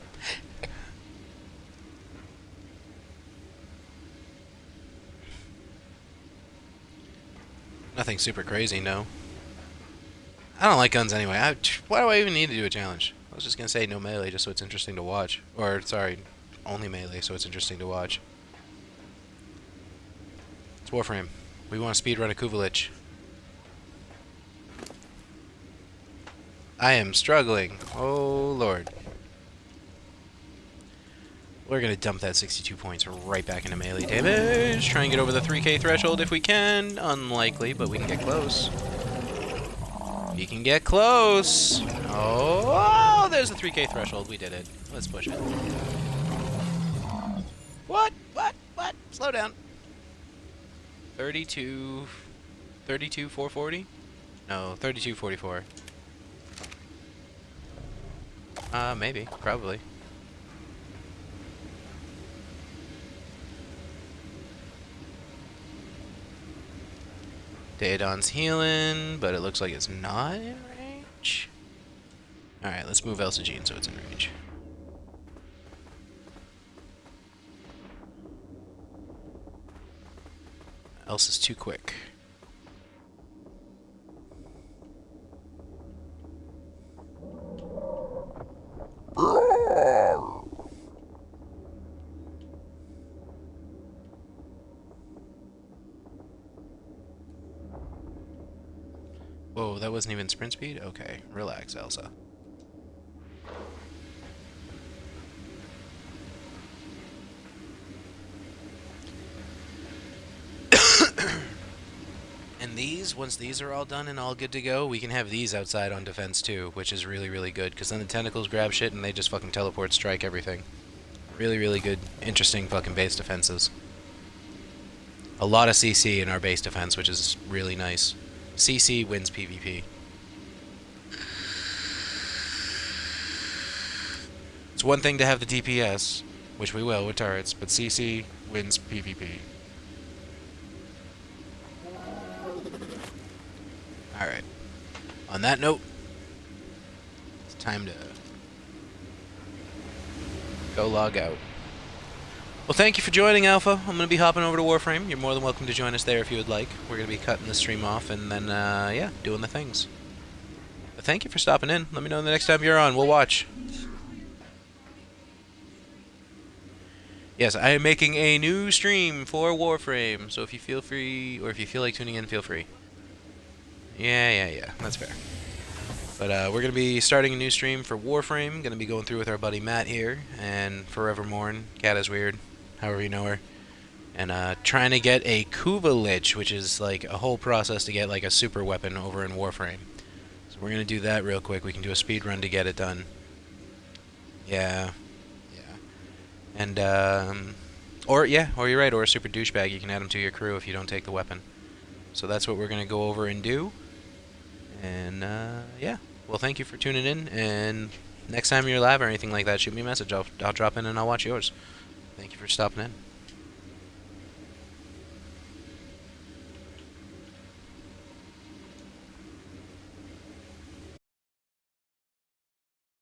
Nothing super crazy, no. I don't like guns anyway. Why do I even need to do a challenge? I was just gonna say no melee just so it's interesting to watch. Or, sorry, only melee so it's interesting to watch. It's Warframe. We want to speedrun a Kuvalich. I am struggling. Oh, Lord. We're going to dump that 62 points right back into melee damage. Try and get over the 3k threshold if we can. Unlikely, but we can get close. We can get close. Oh, there's the 3k threshold. We did it. Let's push it. What? What? What? Slow down. 32... 440? No, 3244. Maybe. Probably. Daedon's healing, but it looks like it's not in range. Alright, let's move Elsa Jean so it's in range. Elsa's too quick. Whoa, that wasn't even sprint speed? Okay, relax, Elsa. And these, once these are all done and all good to go, we can have these outside on defense too, which is really, really good, because then the tentacles grab shit and they just fucking teleport strike everything. Really, really good, interesting fucking base defenses. A lot of CC in our base defense, which is really nice. CC wins PvP. It's one thing to have the DPS, which we will with turrets, but CC wins PvP. Alright. On that note, it's time to go log out. Well, thank you for joining, Alpha. I'm going to be hopping over to Warframe. You're more than welcome to join us there if you would like. We're going to be cutting the stream off and then, yeah, doing the things. But thank you for stopping in. Let me know the next time you're on. We'll watch. Yes, I am making a new stream for Warframe, so if you feel free, or if you feel like tuning in, feel free. Yeah, that's fair. But we're going to be starting a new stream for Warframe. Going to be going through with our buddy Matt here, and Forevermorn, Cat is Weird, however you know her. And trying to get a Kuva Lich, which is like a whole process to get like a super weapon over in Warframe. So we're going to do that real quick. We can do a speed run to get it done. Yeah. And, or you're right, or a super douchebag. You can add him to your crew if you don't take the weapon. So that's what we're going to go over and do. And, yeah. Well, thank you for tuning in, and next time you're live or anything like that, shoot me a message. I'll drop in and I'll watch yours. Thank you for stopping in.